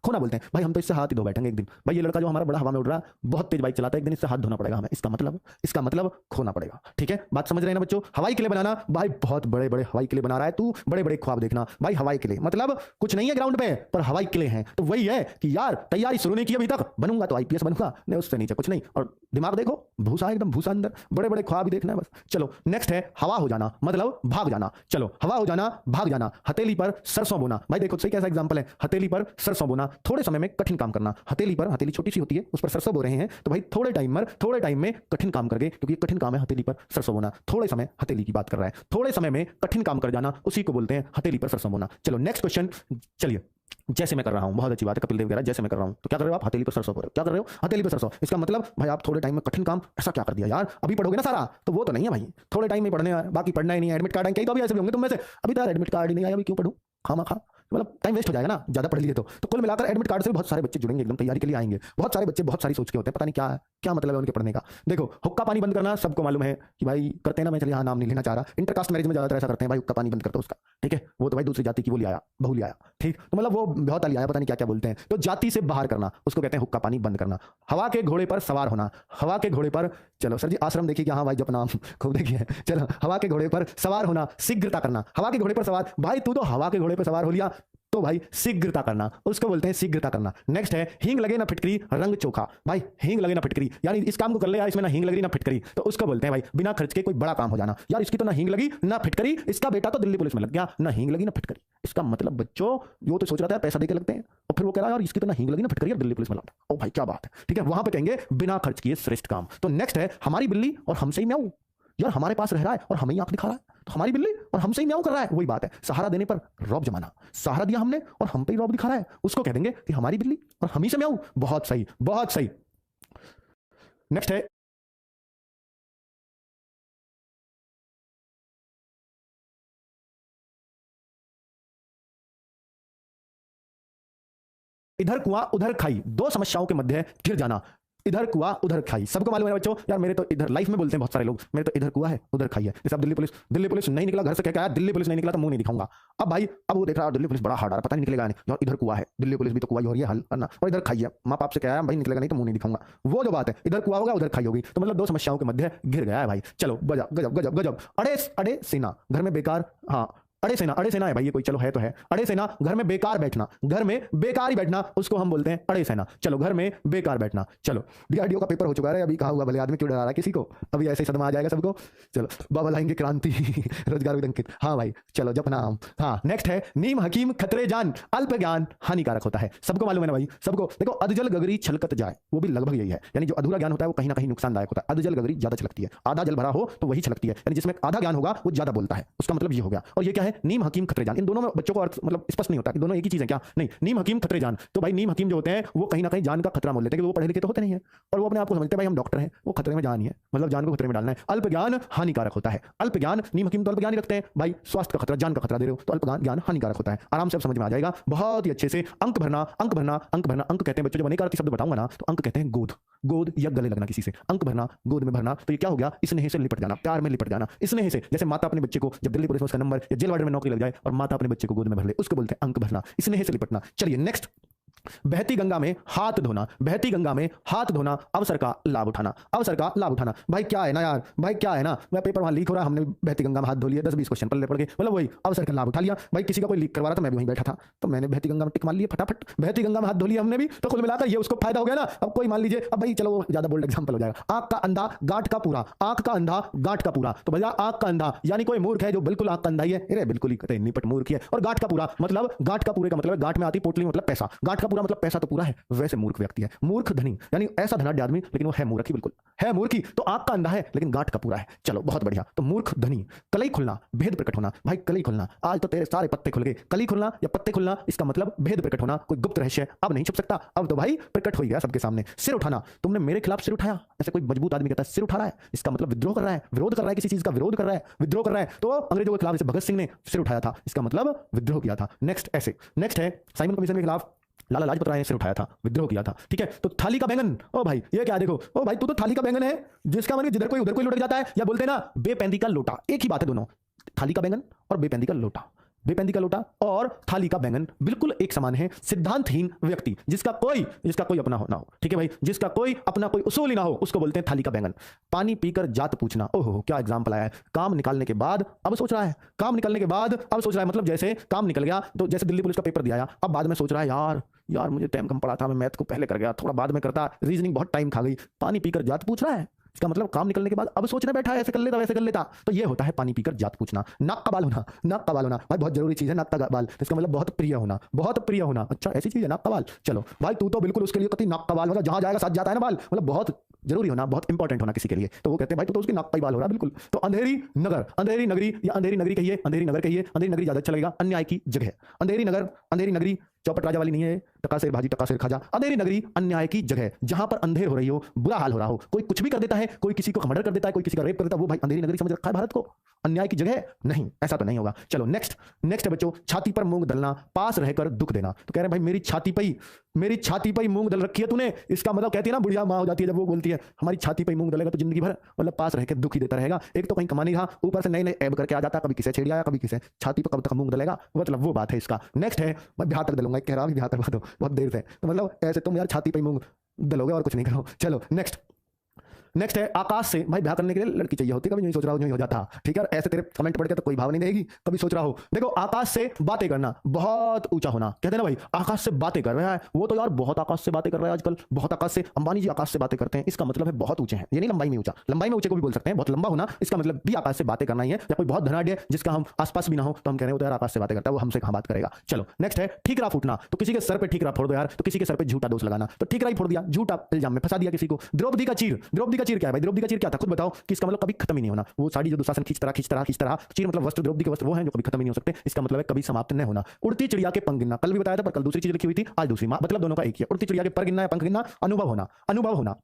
खोना बोलते हैं भाई, हम तो इससे हाथ ही धो बैठेंगे एक दिन। भाई ये लड़का जो हमारा बड़ा हवा में उड़ रहा है, बहुत तेज बाइक चलाता है, एक दिन इससे हाथ धोना पड़ेगा हमें, इसका मतलब खोना पड़ेगा, ठीक है। बात समझ रहे हैं ना बच्चों। हवाई किले बनाना, भाई बहुत बड़े बड़े हवाई किले बना रहा है तू, बड़े बड़े ख्वाब देखना। भाई हवाई किले मतलब कुछ नहीं है ग्राउंड पे, पर हवाई किले हैं, तो वही है कि यार तैयारी शुरू नहीं की अभी तक, बनूंगा तो आईपीएस बनूंगा, नहीं उससे नीचे कुछ नहीं, और दिमाग देखो भूसा, एकदम भूसा अंदर, बड़े बड़े ख्वाब ही देखना है बस। चलो नेक्स्ट है हवा हो जाना, मतलब भाग जाना। चलो, हवा हो जाना, भाग जाना। हथेली पर सरसों बोना। भाई देखो सही कैसा एग्जांपल है, हथेली पर सरसों बोना, थोड़े समय में कठिन काम करना। हथेली छोटी सी होती है, उस पर सरसों बो रहे हैं, तो भाई थोड़े टाइम में कठिन काम करके, क्योंकि कठिन काम है हथेली पर सरसों बोना। थोड़े समय, हथेली की बात कर रहा है, थोड़े समय में कठिन काम कर जाना, उसी को बोलते हैं हथेली पर सरसों बोना। चलो नेक्स्ट क्वेश्चन। चलिए, जैसे मैं कर रहा हूं, बहुत अच्छी बात है कपिल देव कह रहा है, जैसे मैं कर रहा हूं, तो क्या कर रहे हो आप, हथेली पर सरसों बो रहे हो, क्या कर रहे हो, हथेली पर सरसों। इसका मतलब भाई आप थोड़े टाइम में कठिन काम, ऐसा क्या कर दिया यार, अभी पढ़ोगे ना सारा, तो वो तो नहीं है भाई, थोड़े टाइम में पढ़ने है, बाकी पढ़ना ही नहीं है। एडमिट कार्ड कई तो भी ऐसे भी होंगे तुम में से, अभी तो एडमिट कार्ड ही नहीं आया, अभी क्यों पढ़ूं खामा, मतलब टाइम वेस्ट हो जाएगा ना ज्यादा पढ़ लिए तो कुल मिलाकर एडमिट कार्ड से भी बहुत सारे बच्चे जुड़ेंगे, एकदम तैयारी के लिए आएंगे। बहुत सारे बच्चे बहुत सारी सोच के होते हैं, पता नहीं क्या मतलब है उनके पढ़ने का। देखो, हुक्का पानी बंद करना, सबको मालूम है कि भाई करते हैं ना, मैं चलिए हाँ नाम नहीं लेना चाह रहा, इंटरकास्ट मैरिज में ज्यादातर ऐसा करते हैं भाई, हुक्का पानी बंद करते उसका, ठीक है। वो तो भाई दूसरी जाति की वो लिया बहू लिया, ठीक, तो मतलब वो बहुत लिया, पता नहीं क्या क्या बोलते हैं। तो जाति से बाहर करना, उसको कहते हैं हुक्का पानी बंद करना। हवा के घोड़े पर सवार होना, हवा के घोड़े पर, चलो सर जी आश्रम देखिए कि हाँ भाई जब नाम खूब देखिए। चलो, हवा के घोड़े पर सवार होना, शीघ्रता करना। हवा के घोड़े पर सवार, भाई तू तो हवा के घोड़े पर सवार हो लिया, तो भाई शीघ्रता करना, उसको बोलते हैं शीघ्रता करना। नेक्स्ट है हींग लगे ना फिटकरी, रंग चोखा। भाई हींग लगे ना फिटकरी, यानी इस काम को कर ले यार, इसमें ना हींग लगी ना फिटकरी, तो उसको बोलते हैं भाई बिना खर्च के कोई बड़ा काम हो जाना। यार इसकी तो ना हींग लगी ना फिटकरी, इसका बेटा तो दिल्ली पुलिस में लग गया, ना हींग लगी ना फिटकरी। इसका मतलब बच्चों, वो तो सोच रहा था पैसा देके लगते हैं, और फिर वो कह रहा है यार इसकी तो ना हींग लगी ना फिटकरी और दिल्ली पुलिस में लगा। ओ भाई क्या बात है, ठीक है, वहां पे कहेंगे बिना खर्च किए श्रेष्ठ काम। तो नेक्स्ट है हमारी बिल्ली और हमसे ही म्याऊं। यार हमारे पास रह रहा है और हमें ही आंख दिखा रहा है, तो हमारी बिल्ली और हमसे ही म्याऊं कर रहा है, वही बात है। सहारा देने पर रौब जमाना, सहारा दिया हमने और हम पे ही रौब दिखा रहा है, उसको कह देंगे कि हमारी बिल्ली और हम ही से म्याऊं। बहुत सही, बहुत सही। नेक्स्ट है इधर कुआं उधर खाई, दो समस्याओं के मध्य गिर जाना। इधर कुआं उधर खाई, सबको मालूम है बच्चों, यार मेरे तो इधर लाइफ में बोलते हैं बहुत सारे लोग, मेरे तो इधर कुआं है उधर खाई है। जैसे अब दिल्ली पुलिस नहीं निकला, घर से कह के आया दिल्ली पुलिस नहीं निकला तो मुंह नहीं दिखाऊंगा। अब भाई अब वो देख रहा है दिल्ली पुलिस बड़ा हार्ड आ रहा है, पता नहीं निकलेगा नहीं, यार इधर कुआं है, दिल्ली पुलिस भी तो कुआं ही हो रही है हल करना, और इधर खाई है, माँ बाप से कह भाई निकलेगा नहीं तो मुंह नहीं दिखाऊंगा। वो जो बात है, इधर कुआं होगा उधर खाई होगी, तो मतलब दो समस्याओं के मध्य घिर गया है भाई। चलो गजब गजब गजब गजब। अड़े सेना, घर में बेकार, हाँ अड़े सेना है भाई, ये कोई चलो है तो है। अड़े सेना, घर में बेकार बैठना, घर में बेकार ही बैठना, उसको हम बोलते हैं अड़े सेना। चलो, घर में बेकार बैठना। चलो, डीआरडीओ का पेपर हो चुका है, अभी कहा हुआ भले आदमी क्यों डरा रहा है किसी को, अभी ऐसे ही सदमा आ जाएगा सबको। चलो, बाबा लाएंगे क्रांति रोजगार विदंकित, हाँ भाई चलो जपना। हाँ नेक्स्ट है नीम हकीम खतरे जान, अल्प ज्ञान हानिकारक होता है। सबको मालूम है ना भाई, सबको। देखो, अधजल गगरी छलकत जाए, वो भी लगभग यही है, यानी जो अधूरा ज्ञान होता है वो कहीं ना कहीं नुकसानदायक होता है। अधजल गगरी ज्यादा छलकती है, आधा जल भरा हो तो वही छलकती है, यानी जिसमें आधा ज्ञान होगा वो ज्यादा बोलता है, उसका मतलब ये हो गया। और ये क्या है, है नीम हकीम खतरे जान। इन दोनों में बच्चों को अर्थ मतलब स्पष्ट नहीं होता कि दोनों एक ही चीज है क्या, नहीं। नीम हकीम खतरे जान, तो भाई नीम हकीम जो होते हैं वो कहीं ना कहीं जान का खतरा मोल लेते हैं, क्योंकि वो पढ़े लिखे तो होते नहीं है और वो अपने आप को समझते हैं भाई हम डॉक्टर हैं, वो खतरे में जान ही है, मतलब जान को खतरे में डालना है। अल्प ज्ञान हानिकारक होता है। अल्प ज्ञान, नीम हकीम तो अल्प ज्ञान ही रखते हैं भाई, स्वास्थ्य का खतरा, जान का खतरा दे रहे हो तो अल्प ज्ञान हानिकारक होता है। आराम से समझ में आ जाएगा बहुत ही अच्छे से। अंक भरना, अंक भरना, अंक भरना, अंक कहते हैं बच्चों, जब अनेक अर्थी शब्द बताऊंगा ना तो अंक कहते हैं गोद, गोद या गले लगना किसी से, अंक भरना, गोद में भरना। तो ये क्या हो गया, स्नेह से लिपट जाना, प्यार में लिपट जाना, स्नेह से। जैसे माता अपने बच्चे को, जब दिल्ली पुलिस में उसका नंबर या जेल वार्डन में नौकरी लग जाए और माता अपने बच्चे को गोद में भर ले, उसको बोलते हैं अंक भरना, स्नेह से लिपटना। चलिए नेक्स्ट, बहती गंगा में हाथ धोना, बहती गंगा में हाथ धोना, अवसर का लाभ उठाना, अवसर का लाभ उठाना। भाई क्या है ना यार, भाई क्या है ना, मैं पेपर वहां लीक हो रहा है, हमने बहती गंगा में हाथ धो लिया, 10-20 क्वेश्चन पढ़ के, मतलब वही अवसर का लाभ उठा लिया। भाई किसी का कोई लीक करवा रहा था, मैं भी वहीं बैठा था, तो मैंने बहती गंगा में टिक मार लिया फटाफट, बहती गंगा में हाथ धो लिया हमने भी, तो कुल मिलाकर ये उसको फायदा हो गया ना। अब कोई मान लीजिए, अब भाई चलो ज्यादा बोल्ड एग्जांपल हो जाएगा, आंख का अंधा गांठ का पूरा, आंख का अंधा गांठ का पूरा। तो भैया आंख का अंधा यानी कोई मूर्ख है जो बिल्कुल आंख का अंधा ही है, अरे बिल्कुल ही निपट मूर्ख है। और गांठ का पूरा मतलब, गांठ का पूरे का मतलब गांठ में आती पोटली मतलब पैसा, गांठ का पूरा मतलब पैसा तो पूरा है, वैसे मूर्ख व्यक्ति है। मूर्ख धनी यानी ऐसा धनाढ्य आदमी लेकिन वो है मूर्ख ही, बिल्कुल है मूर्ख ही। तो आंख का अंधा है लेकिन गांठ का पूरा है। चलो बहुत बढ़िया। तो मूर्ख धनी, कलई खुलना, भेद प्रकट होना। भाई कलई खुलना, आज तो तेरे सारे पत्ते खुल गए। कलई खुलना या पत्ते खुलना, इसका मतलब भेद प्रकट होना, कोई गुप्त रहस्य अब नहीं छुप सकता, अब तो भाई प्रकट हो गया सबके सामने। सिर उठाना, तुमने मेरे खिलाफ सिर उठाया, ऐसे कोई मजबूत आदमी कहता है सिर उठा रहा है, इसका मतलब विद्रोह कर रहा है, विरोध कर रहा है, किसी चीज का विरोध कर रहा है, विद्रोह कर रहा है। तो अंग्रेजों के खिलाफ जैसे भगत सिंह ने सिर उठाया था, इसका मतलब विद्रोह किया था। नेक्स्ट ऐसे, नेक्स्ट है साइमन कमीशन के खिलाफ लाला लाजपत राय ने सिर उठाया था, विद्रोह किया था। ठीक है, तो थाली का बैंगन, ओ भाई ये क्या देखो, ओ भाई तू तो थाली का बैंगन है, जिसका मतलब जिधर कोई उधर कोई लुढ़क जाता है, या बोलते हैं ना बेपैंती का लोटा, एक ही बात है दोनों, थाली का बैंगन और बेपैंती का लोटा। बेपैंती का लोटा और थाली का बैंगन बिल्कुल एक समान है। सिद्धांतहीन व्यक्ति, जिसका कोई अपना हो ना हो, ठीक है भाई, जिसका कोई अपना कोई उसूल ही ना हो, उसको बोलते हैं थाली का बैंगन। पानी पीकर जात पूछना, ओहो क्या एग्जांपल आया है। काम निकालने के बाद अब सोच रहा है, काम निकालने के बाद अब सोच रहा है, मतलब जैसे काम निकल गया तो जैसे दिल्ली पुलिस का पेपर दिया, अब बाद में सोच रहा है यार मुझे टाइम कम पड़ा था, मैं मैथ को पहले कर गया, थोड़ा बाद में करता, रीजनिंग बहुत टाइम खा गई। पानी पीकर जात पूछ रहा है, इसका मतलब काम निकलने के बाद अब सोचने बैठा है, ऐसे कर लेता वैसे कर लेता। तो ये होता है पानी पीकर जात पूछना। नाक का बाल होना, नाक का बाल होना भाई बहुत जरूरी चीज है, नाक का बाल, इसका मतलब बहुत प्रिय होना, बहुत प्रिय होना। अच्छा ऐसी चीज है नाक का बाल, चलो भाई तू तो बिल्कुल उसके लिए कति नाक का बाल, मतलब जहां जाएगा साथ जाता है ना बाल, मतलब बहुत जरूरी होना, बहुत इंपॉर्टेंट होना किसी के लिए। तो वो कहते हैं भाई तू तो उसकी नाक का ही बाल हो रहा है बिल्कुल। तो अंधेरी नगर, अंधेरी नगरी या अंधेरी नगरी कहिए, अंधेरी नगर कहिए, अंधेरी नगरी ज्यादा अच्छा लगेगा, अन्याय की जगह। अंधेरी नगर, अंधेरी नगरी चौपट राजा वाली नहीं है, टका शेर भाजी टका शेर खाजा। अंधेरी नगरी अन्याय की जगह, जहां पर अंधेर हो रही हो, बुरा हाल हो रहा हो, कोई कुछ भी कर देता है, कोई किसी को मर्डर कर देता है, कोई किसी का रेप कर देता है, वो भाई अंधेरी नगरी समझ रखा है भारत को, अन्याय की जगह नहीं, ऐसा तो नहीं होगा। चलो नेक्स्ट, नेक्स्ट है बच्चों, छाती पर मूंग दलना, पास रहकर दुख देना। तो कह रहे हैं भाई मेरी छाती पर मूंग दल रखी है तूने, इसका मतलब कहती है ना बुढ़िया माँ हो जाती है जब वो बोलती है हमारी छाती पर मूंग दलेगा तो जिंदगी भर मतलब पास रहकर दुख ही देता रहेगा। एक तो कहीं कमा नहीं रहा, ऊपर से नए नए ऐब करके आ जाता, कभी किसे छेड़ आया, कभी किसे, छाती पर कब तक मूंग दलेगा, मतलब वो बात है इसका। नेक्स्ट है मैं बिहार तक दलूंगा, कह रहा हूं बिहार तक बहुत देर से, तो मतलब ऐसे तुम यार छाती पे मूंग दलोगे और कुछ नहीं करो। चलो नेक्स्ट, नेक्स्ट है आकाश से। भाई ब्याह करने के लिए लड़की चाहिए होती, कभी नहीं सोच रहा हूँ हो जाता, ठीक है। ऐसे तेरे कमेंट पढ़ के तो कोई भाव नहीं देगी, कभी सोच रहा हो। देखो आकाश से बातें करना, बहुत ऊंचा होना, कहते हैं ना भाई आकाश से बातें कर रहा है, वो तो यार बहुत आकाश से बातें कर रहा है आजकल, बहुत आकाश से, अंबानी जी आकाश से बातें करते हैं, इसका मतलब है बहुत ऊंचे हैं, ये नहीं लंबाई में ऊंचा, लंबाई में ऊंचे को भी बोल सकते हैं, बहुत लंबा होना, इसका मतलब भी आकाश से बातें करना ही है। या कोई बहुत धनाढ़ जिसका हम आसपास भी ना हो तो हम कह रहे हो तो यार आकाश से बातें करता है, वो हमसे कहां बात करेगा। चलो नेक्स्ट है ठीकरा फूटना, तो किसी के सर पे ठीकरा फोड़ दो यार, तो किसी के सर पे झूठा दोष लगाना, तो ठीकरा ही फोड़ दिया, झूठा इल्जाम में फंसा दिया किसी को। द्रौपदी का चीर, द्रौपदी का चीर क्या है भाई, द्रौपदी का चीर क्या था खुद बताओ, कि इसका मतलब कभी खत्म ही नहीं होना, वो साड़ी जो दुशासन खींचता रहा, चीर मतलब वस्त्र, द्रौपदी के वस्त्र वो हैं जो कभी खत्म ही नहीं हो सकते, इसका मतलब है कभी समाप्त नहीं होना। उड़ती चिड़िया के पंख गिनना, कल भी बताया था पर कल दूसरी चीज लिखी हुई थी, आज दूसरी, मतलब दोनों का एक ही है। उड़ती चिड़िया के पर गिनना या पंख गिनना, अनुभव होना, अनुभव होना,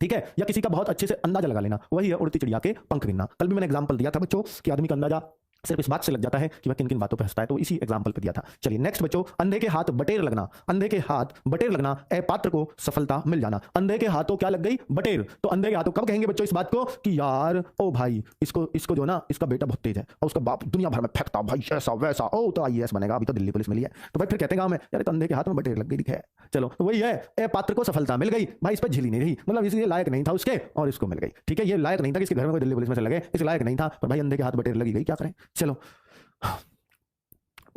ठीक है, या किसी का बहुत अच्छे से अंदाजा लगा लेना, वही है उड़ती चिड़िया के पंख गिनना। कल भी मैंने एग्जांपल दिया था बच्चों कि आदमी का अंदाजा सिर्फ इस बात से लग जाता है कि वह किन किन बातों पर हंसता है, तो इसी एग्जांपल पे दिया था। चलिए नेक्स्ट बच्चों, अंधे के हाथ बटेर लगना, अंधे के हाथ बटेर लगना, अपात्र को सफलता मिल जाना। अंधे के हाथों क्या लग गई, बटेर। तो अंधे के हाथों कब कहेंगे बच्चों इस बात को कि यार ओ भाई इसको जो ना इसका बेटा बहुत तेज है और उसका बाप दुनिया भर में फेंकता भाई ऐसा वैसा, ओ तो IAS बनेगा, अभी तो दिल्ली पुलिस मिली है, तो भाई फिर कहते हैं गाँव में यार तो अंधे के हाथ में बटेर लग गई दिखे। चलो तो वही है, अपात्र को सफलता मिल गई, भाई इस पर झिली नहीं रही, मतलब इसलिए लायक नहीं था उसके और इसको मिल गई, ठीक है। ये लायक नहीं था कि इसके घर में कोई दिल्ली पुलिस में से लगे, इस लायक नहीं था, पर भाई अंधे के हाथ बटेर लगी गई, क्या करें। चलो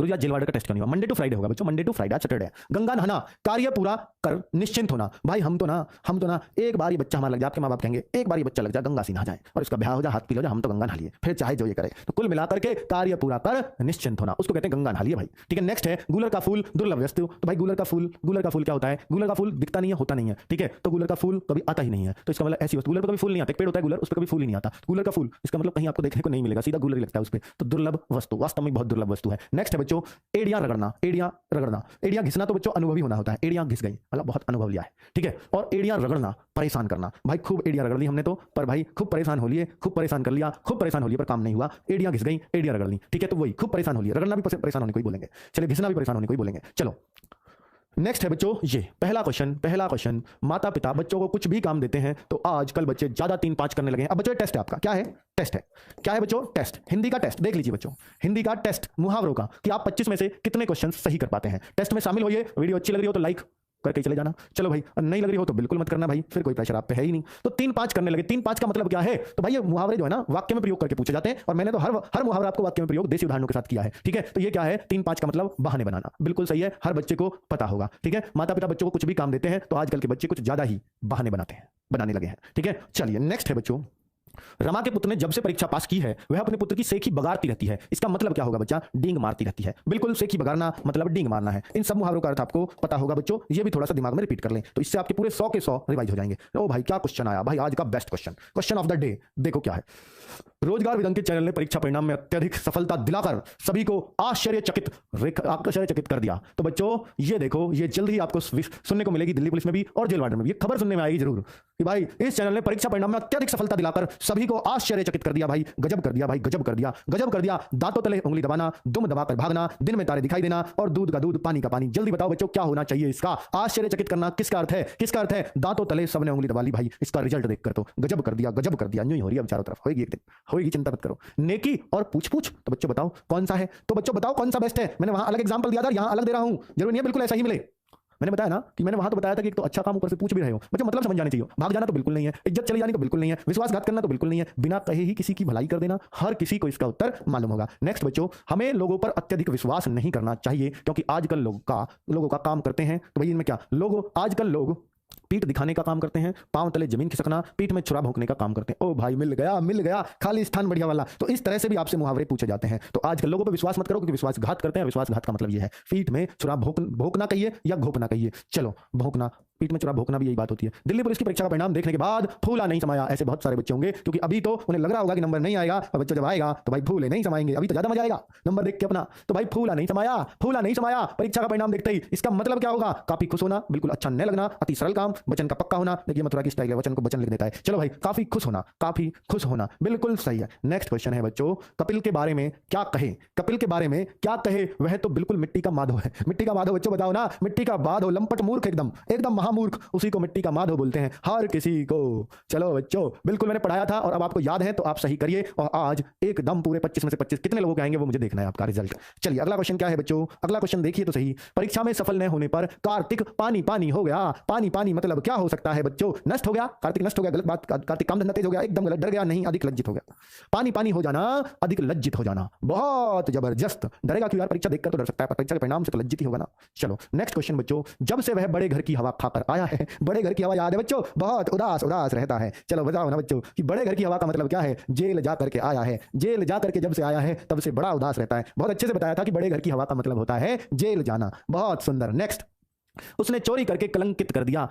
गुरुजी आज जेल वार्डर का टेस्ट क्यों नहीं हुआ? मंडे टू फ्राइडे होगा बच्चों, मंडे टू फ्राइडे, आज सैटरडे है। गंगा नहाना, कार्य पूरा कर निश्चिंत होना। भाई हम तो ना एक बार ये बच्चा हमारा लग जाए, आपके माँ बाप कहेंगे एक बार ये बच्चा लग जाए गंगा से नहा जाए और इसका ब्याह हो जाए, हाथ पी लो जाए, हम तो गंगा नहा लिए, फिर चाहे जो ये करे। तो कुल मिलाकर के कार्य पूरा कर निश्चिंत होना, उसको कहते हैं गंगा नहा लिए भाई। ठीक है, नेक्स्ट है गूलर का फूल दुर्लभ वस्तु। तो भाई गूलर का फूल क्या होता है? गूलर का फूल दिखता नहीं है, होता नहीं है। ठीक है, तो गूलर का फूल कभी आता ही नहीं है, तो इसका मतलब ऐसी वस्तु, गूलर पर कभी फूल नहीं आता, एक पेड़ होता है गूलर, उस पर कभी फूल ही नहीं आता। गूलर का फूल इसका मतलब कहीं आपको देखने को नहीं मिलेगा, सीधा गूलर ही लगता है उस पर, तो दुर्लभ वस्तु, वास्तव में बहुत दुर्लभ वस्तु है। नेक्स्ट है बच्चों एड़ियां रगड़ना, एड़ियां घिसना तो बच्चों अनुभवी होना होता है, एड़ियां घिस गई मतलब बहुत अनुभव लिया है। ठीक है, और एड़ियां रगड़ना परेशान करना, भाई खूब एड़ियां रगड़ ली हमने तो, पर भाई खूब परेशान हो लिए, खूब परेशान कर लिया, खूब परेशान हो लिए पर काम नहीं हुआ, एड़ियां घिस गई, एड़ियां रगड़ ली। ठीक है, तो वही खूब परेशान हो लिए, रगड़ना भी परेशान होने को ही बोलेंगे, चलिए घिसना भी परेशान होने को ही बोलेंगे। चलो नेक्स्ट है बच्चों ये पहला क्वेश्चन, माता पिता बच्चों को कुछ भी काम देते हैं तो आजकल बच्चे ज्यादा 3-5 करने लगे हैं। अब बच्चों टेस्ट है आपका, क्या है? टेस्ट है, क्या है बच्चों? टेस्ट, हिंदी का टेस्ट। देख लीजिए बच्चों, हिंदी का टेस्ट मुहावरों का, कि आप 25 में से कितने क्वेश्चन सही कर पाते हैं। टेस्ट में शामिल होइए, वीडियो अच्छी लग रही हो तो लाइक करके चले जाना। चलो भाई, नहीं लग रही हो तो बिल्कुल मत करना भाई, फिर कोई प्रेशर आप पे है ही नहीं। तो 3-5 करने लगे। 3-5 का मतलब क्या है? तो भाई ये मुहावरे जो है ना वाक्य में प्रयोग करके पूछे जाते हैं, और मैंने तो हर मुहावरा आपको वाक्य में प्रयोग देसी उदाहरणों के साथ किया है। ठीक है, तो ये क्या है? 3-5 का मतलब बहाने बनाना, बिल्कुल सही है, हर बच्चे को पता होगा। ठीक है, माता पिता बच्चों को कुछ भी काम देते हैं तो आजकल के बच्चे कुछ ज्यादा ही बहाने बनाने लगे हैं। ठीक है, चलिए नेक्स्ट है बच्चों, रमा के पुत्र ने जब से परीक्षा पास की है वह अपने पुत्र की सेखी बगाड़ती रहती है। इसका मतलब क्या होगा बच्चा? डींग मारती रहती है। बिल्कुल, सेखी बगाड़ना मतलब डींग मारना है। इन सब मुहावरों का अर्थ आपको पता होगा बच्चों, ये भी थोड़ा सा दिमाग में रिपीट कर लें तो इससे आपके पूरे 100 के 100 रिवाइज हो जाएंगे। ओ भाई क्या क्वेश्चन आया भाई, आज का best question of the day. देखो क्या है, रोजगार विदंग के चैनल ने परीक्षा परिणाम में अत्यधिक सफलता दिलाकर सभी को आश्चर्यचकित कर दिया। तो बच्चों ये देखो, ये जल्द ही आपको सुनने को मिलेगी दिल्ली पुलिस में भी और जेल वार्डन में भी, ये खबर सुनने में आएगी जरूर कि भाई इस चैनल ने परीक्षा परिणाम में अत्यधिक सफलता दिलाकर सभी को आश्चर्यचकित कर दिया। भाई गजब कर दिया, भाई गजब कर दिया। दांतों तले उंगली दबाना, दुम दबाकर भागना, दिन में तारे दिखाई देना और दूध का दूध पानी का पानी। जल्दी बताओ बच्चों क्या होना चाहिए इसका? आश्चर्यचकित करना किसका अर्थ है? दांतों तले सबने उंगली दबा ली भाई, इसका रिजल्ट देखकर तो गजब कर दिया। न्यू ही हो रही है अब चारों तरफ, होगी एक दिन होगी, चिंता मत करो। नेकी और पूछ तो बच्चों बताओ कौन सा है? तो बच्चों बताओ कौन सा बेस्ट है? मैंने वहां अलग एग्जांपल दिया था, यहां अलग दे रहा हूं, जरूरी नहीं है बिल्कुल ऐसा ही मिले। मैंने बताया ना कि मैंने वहां तो बताया था कि एक तो अच्छा काम ऊपर से पूछ भी रहे हो बच्चों, मतलब समझ जाने चाहिए। भाग जाना तो बिल्कुल नहीं है, इज्जत चली जानी तो बिल्कुल नहीं है, विश्वासघात करना तो बिल्कुल नहीं है, बिना कहे ही किसी की भलाई कर देना, हर किसी को इसका उत्तर मालूम होगा। नेक्स्ट बच्चों, हमें लोगों पर अत्यधिक विश्वास नहीं करना चाहिए क्योंकि आजकल लोगों का काम करते हैं। तो भाई इनमें क्या, आजकल लोग पीठ दिखाने का काम करते हैं, पांव तले जमीन खिसकना, पीठ में छुरा भोंकने का काम करते हैं। ओ भाई मिल गया खाली स्थान बढ़िया वाला। तो इस तरह से भी आपसे मुहावरे पूछे जाते हैं। तो आजकल लोगों पर विश्वास मत करो क्योंकि विश्वासघात करते हैं। विश्वासघात का मतलब ये है पीठ में छुरा भोंकना कहिए या घोपना कहिए। चलो भोंकना, पीठ में छुरा भोंकना भी यही बात होती है। दिल्ली पुलिस की परीक्षा का परिणाम देखने के बाद फूला नहीं समाया, ऐसे बहुत सारे बच्चे होंगे क्योंकि अभी तो उन्हें लग रहा होगा कि नंबर नहीं आएगा, और बच्चों जब आएगा तो भाई फूले नहीं समाएंगे, अभी तो ज्यादा मजा आएगा नंबर देख के अपना। तो भाई फूला नहीं समाया परीक्षा का परिणाम देखते ही। इसका मतलब क्या होगा? काफी खुश होना, बिल्कुल अच्छा न लगना, अति सरल काम, वचन का पक्का होना। देखिए मथुरा की स्टाइल है, वचन को वचन लिख देता है। चलो भाई काफी खुश होना बिल्कुल सही है। नेक्स्ट क्वेश्चन है बच्चों, कपिल के बारे में क्या कहे? वह तो बिल्कुल मिट्टी का माधव है। मिट्टी का माधव बच्चों बताओ ना, मिट्टी का माधव, लंपट मूर्ख, एकदम महामूर्ख, उसी को मिट्टी का माधव बोलते हैं, हर किसी को। चलो बच्चों बिल्कुल मैंने पढ़ाया था और अब आपको याद है तो आप सही करिए, और आज एकदम पूरे 25 में से 25 कितने लोगों के आएंगे वो मुझे देखना है आपका रिजल्ट। चलिए अगला क्वेश्चन क्या है बच्चों? अगला क्वेश्चन देखिए तो सही। परीक्षा में सफल न होने पर कार्तिक पानी हो गया। पानी मतलब क्या हो सकता है बच्चों? नष्ट हो गया, कार्तिक नष्ट हो गया, गलत बात। कार्तिक काम धंधा तेज हो गया, एकदम गलत, डर गया नहीं, अधिक लज्जित हो गया। पानी हो जाना, अधिक लज्जित हो जाना, बहुत जबरदस्त। डरेगा क्यों यार? परीक्षा देखकर तो डर सकता है पर परीक्षा के परिणाम से तो लज्जित ही होगा ना। चलो नेक्स्ट क्वेश्चन बच्चों, जब से वह बड़े घर की हवा खाकर आया है, बड़े घर की हवा याद है बच्चों? बहुत उदास रहता है। चलो बताओ ना बच्चों कि बड़े घर की हवा का मतलब क्या है? जेल जा करके आया है, जेल जा करके जब से आया है तब से बड़ा उदास रहता है। बहुत अच्छे से बताया था कि बड़े घर की हवा का मतलब होता है जेल जाना, बहुत सुंदर। नेक्स्ट, उसने चोरी करके कलंकित कर दिया।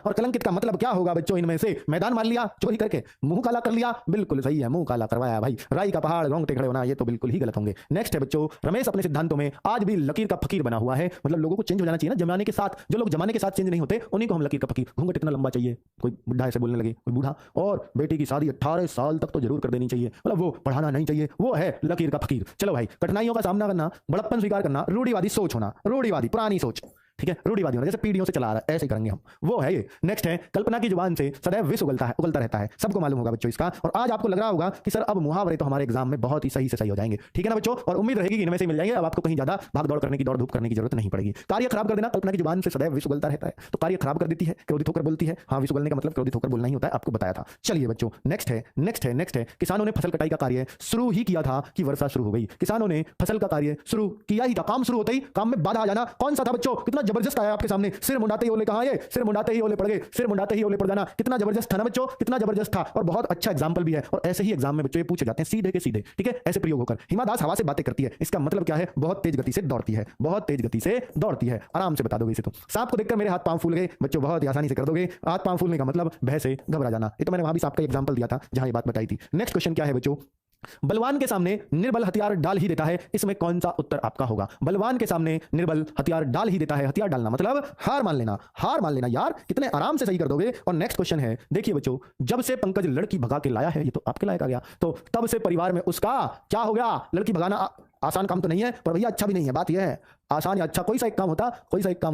और कलंकित का मतलब क्या होगा बच्चों? इनमें से मैदान मार लिया, चोरी करके मुंह काला कर लिया, बिल्कुल सही है, मुंह काला करवाया भाई। राई का पहाड़ रोंगटे खड़े होना, ये तो बिल्कुल ही गलत होंगे। नेक्स्ट है बच्चों, रमेश अपने सिद्धांतों में आज भी लकीर का फकीर बना हुआ है। मतलब लोगों को चेंज हो जाना चाहिए ना जमाने के साथ। जो लोग जमाने के साथ चेंज नहीं होते उन्हीं को हम लकीर का फकीर। घूंघट इतना लंबा चाहिए, कोई बुढ़ा ऐसे बोलने लगे, कोई बूढ़ा, और बेटी की शादी 18 साल तक तो जरूर कर देनी चाहिए, मतलब वो पढ़ाना नहीं चाहिए, वो है लकीर का फकीर। चलो भाई, कठिनाइयों का सामना करना, बड़प्पन स्वीकार करना, रूढ़िवादी सोच होना, रूढ़िवादी पुरानी सोच, ठीक है, रूढ़िवादी होना, जैसे पीढ़ियों से चला आ रहा है, ऐसे करेंगे हम, वो है ये। नेक्स्ट है, कल्पना की जुबान से सदैव विष उगलता रहता है, सबको मालूम होगा बच्चों इसका। और आज आपको लग रहा होगा कि सर अब मुहावरे तो हमारे एग्जाम में बहुत ही सही से सही हो जाएंगे, ठीक है ना बच्चों, और उम्मीद रहेगी कि इनमें से मिल जाएंगे, अब आपको कहीं ज्यादा भाग दौड़ करने की, दौड़ धूप करने की जरूरत नहीं पड़ेगी। कार्य खराब कर देना, कल्पना की जुबान से सदैव विष उगलता रहता है, तो कार्य खराब कर देती है, क्रोधित होकर बोलती है। हाँ, विष उगलने का मतलब क्रोधित होकर बोलना ही होता है, आपको बताया था। चलिए बच्चों, नेक्स्ट है, किसानों ने फसल कटाई का कार्य शुरू ही किया था कि वर्षा शुरू हो गई। किसानों ने फसल का कार्य शुरू किया ही था, काम शुरू होते ही काम में बाधा आ जाना। कौन सा था बच्चों, कितना जबरदस्त आया आपके सामने, सिर मुंडाते ही ओले, कहां ये सिर मुंडाते ही ओले पड़ गए, सिर मुंडाते ही ओले पड़ जाना, कितना जबरदस्त था ना बच्चों, कितना जबरदस्त था, और बहुत अच्छा एग्जांपल भी है। और ऐसे ही एग्जाम में बच्चों ये पूछे जाते हैं सीधे के सीधे, ठीक है, ऐसे प्रयोग होकर। हिमा दास हवा से बातें करती है, इसका मतलब क्या है, बहुत तेज गति से दौड़ती है, बहुत तेज गति से दौड़ती है, आराम से बता दोगे इसे तो। सांप को देखकर मेरे हाथ पांव फूल गए, बच्चों बहुत ही आसानी से कर दोगे। हाथ पांव फूलने का मतलब भय से घबरा जाना, ये तो मैंने वहां भी सांप का एग्जांपल दिया था जहां ये बात बताई थी। नेक्स्ट क्वेश्चन क्या है बच्चों, बलवान के सामने निर्बल हथियार डाल ही देता है, इसमें कौन सा उत्तर आपका होगा। बलवान के सामने निर्बल हथियार डाल ही देता है, हथियार डालना मतलब हार मान लेना, हार मान लेना यार, कितने आराम से सही कर दोगे। और नेक्स्ट क्वेश्चन है, देखिए बच्चों, जब से पंकज लड़की भगा के लाया है, ये तो आपके लायक आ गया, तो तब से परिवार में उसका क्या हो गया। लड़की भगाना आसान काम तो नहीं है, पर भैया अच्छा भी नहीं है, बात यह है आसान या अच्छा कोई सा एक काम होता,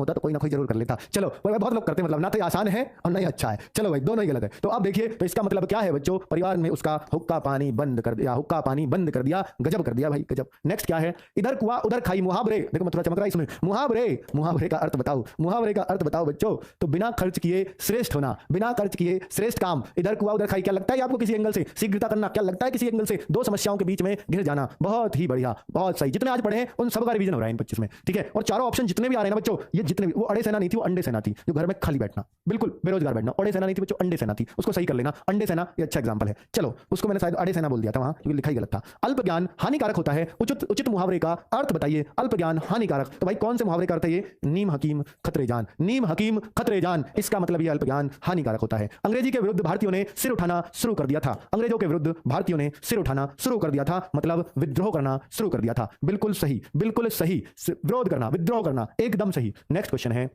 तो कोई ना कोई जरूर कर लेता। चलो भाई, बहुत लोग करते हैं, मतलब ना तो आसान है और ना ही अच्छा है, चलो भाई दोनों ही गलत है। तो अब देखिए, तो इसका मतलब क्या है बच्चों, परिवार में उसका हुक्का पानी बंद कर दिया, हुक्का पानी बंद कर दिया, गजब कर दिया भाई, गजब। नेक्स्ट क्या है, इधर कुआं उधर खाई, मुहावरे, देखो मैं थोड़ा चमक रहा है इसमें, मुहावरे का अर्थ बताओ, मुहावरे का अर्थ बताओ बच्चों। तो बिना खर्च किए श्रेष्ठ होना, बिना खर्च किए श्रेष्ठ काम, इधर कुआं उधर खाई, क्या लगता है आपको किसी एंगल से शीघ्रता करना, क्या लगता है किसी एंगल से दो समस्याओं के बीच में घिर जाना, बहुत ही बढ़िया, बहुत सही। जितने आज पढ़े हैं उन सब का रिवीजन हो रहा है इन 25 में, ठीक है। और चारों ऑप्शन जितने भी आ रहे हैं ना बच्चों, ये जितने भी, वो अड़े सेना नहीं थी, वो अंडे सेना थी, जो घर में खाली बैठना, बिल्कुल बेरोजगार बैठना, अड़े सेना नहीं थी बच्चों, अंडे सेना थी, उसको सही कर लेना। अंडे सेना ये अच्छा एग्जांपल है, चलो उसको मैंने शायद अड़े सेना बोल दिया था वहां, क्योंकि लिखा ही गलत था। अल्प ज्ञान हानिकारक होता है, उचित मुहावरे का अर्थ बताइए। अल्प ज्ञान हानिकारक, तो भाई कौन से मुहावरे का अर्थ है ये, नीम हकीम खतरे जान, नीम हकीम खतरे जान, इसका मतलब ये अल्प ज्ञान हानिकारक होता है। अंग्रेजी के विरुद्ध भारतीयों ने सिर उठाना शुरू कर दिया था, अंग्रेजों के विरुद्ध भारतीयों ने सिर उठाना शुरू कर दिया था, मतलब विद्रोह करना शुरू कर दिया था, बिल्कुल सही, बिल्कुल सही, विरोध करना, विद्रोह करना, एकदम सही। नेक्स्ट क्वेश्चन है,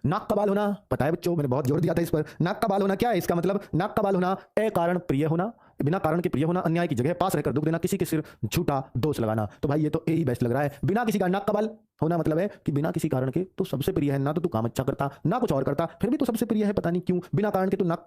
नाक का बाल होना, पता है बच्चों, मैंने बहुत जोर दिया था इस पर। नाक का बाल होना क्या है, इसका मतलब नाक का बाल होना अकारण प्रिय होना, बिना कारण के प्रिय होना, अन्याय की जगह पास रहकर दुख देना, किसी के सिर झूठा दोष लगाना। तो भाई ये तो यही बेस्ट लग रहा है, बिना किसी का नाक का बाल होना मतलब है कि बिना किसी कारण के तो सबसे प्रिय है, ना तो तू काम अच्छा करता ना कुछ और करता, फिर भी तो सबसे प्रिय है, पता नहीं क्यों बिना कारण के तू नाक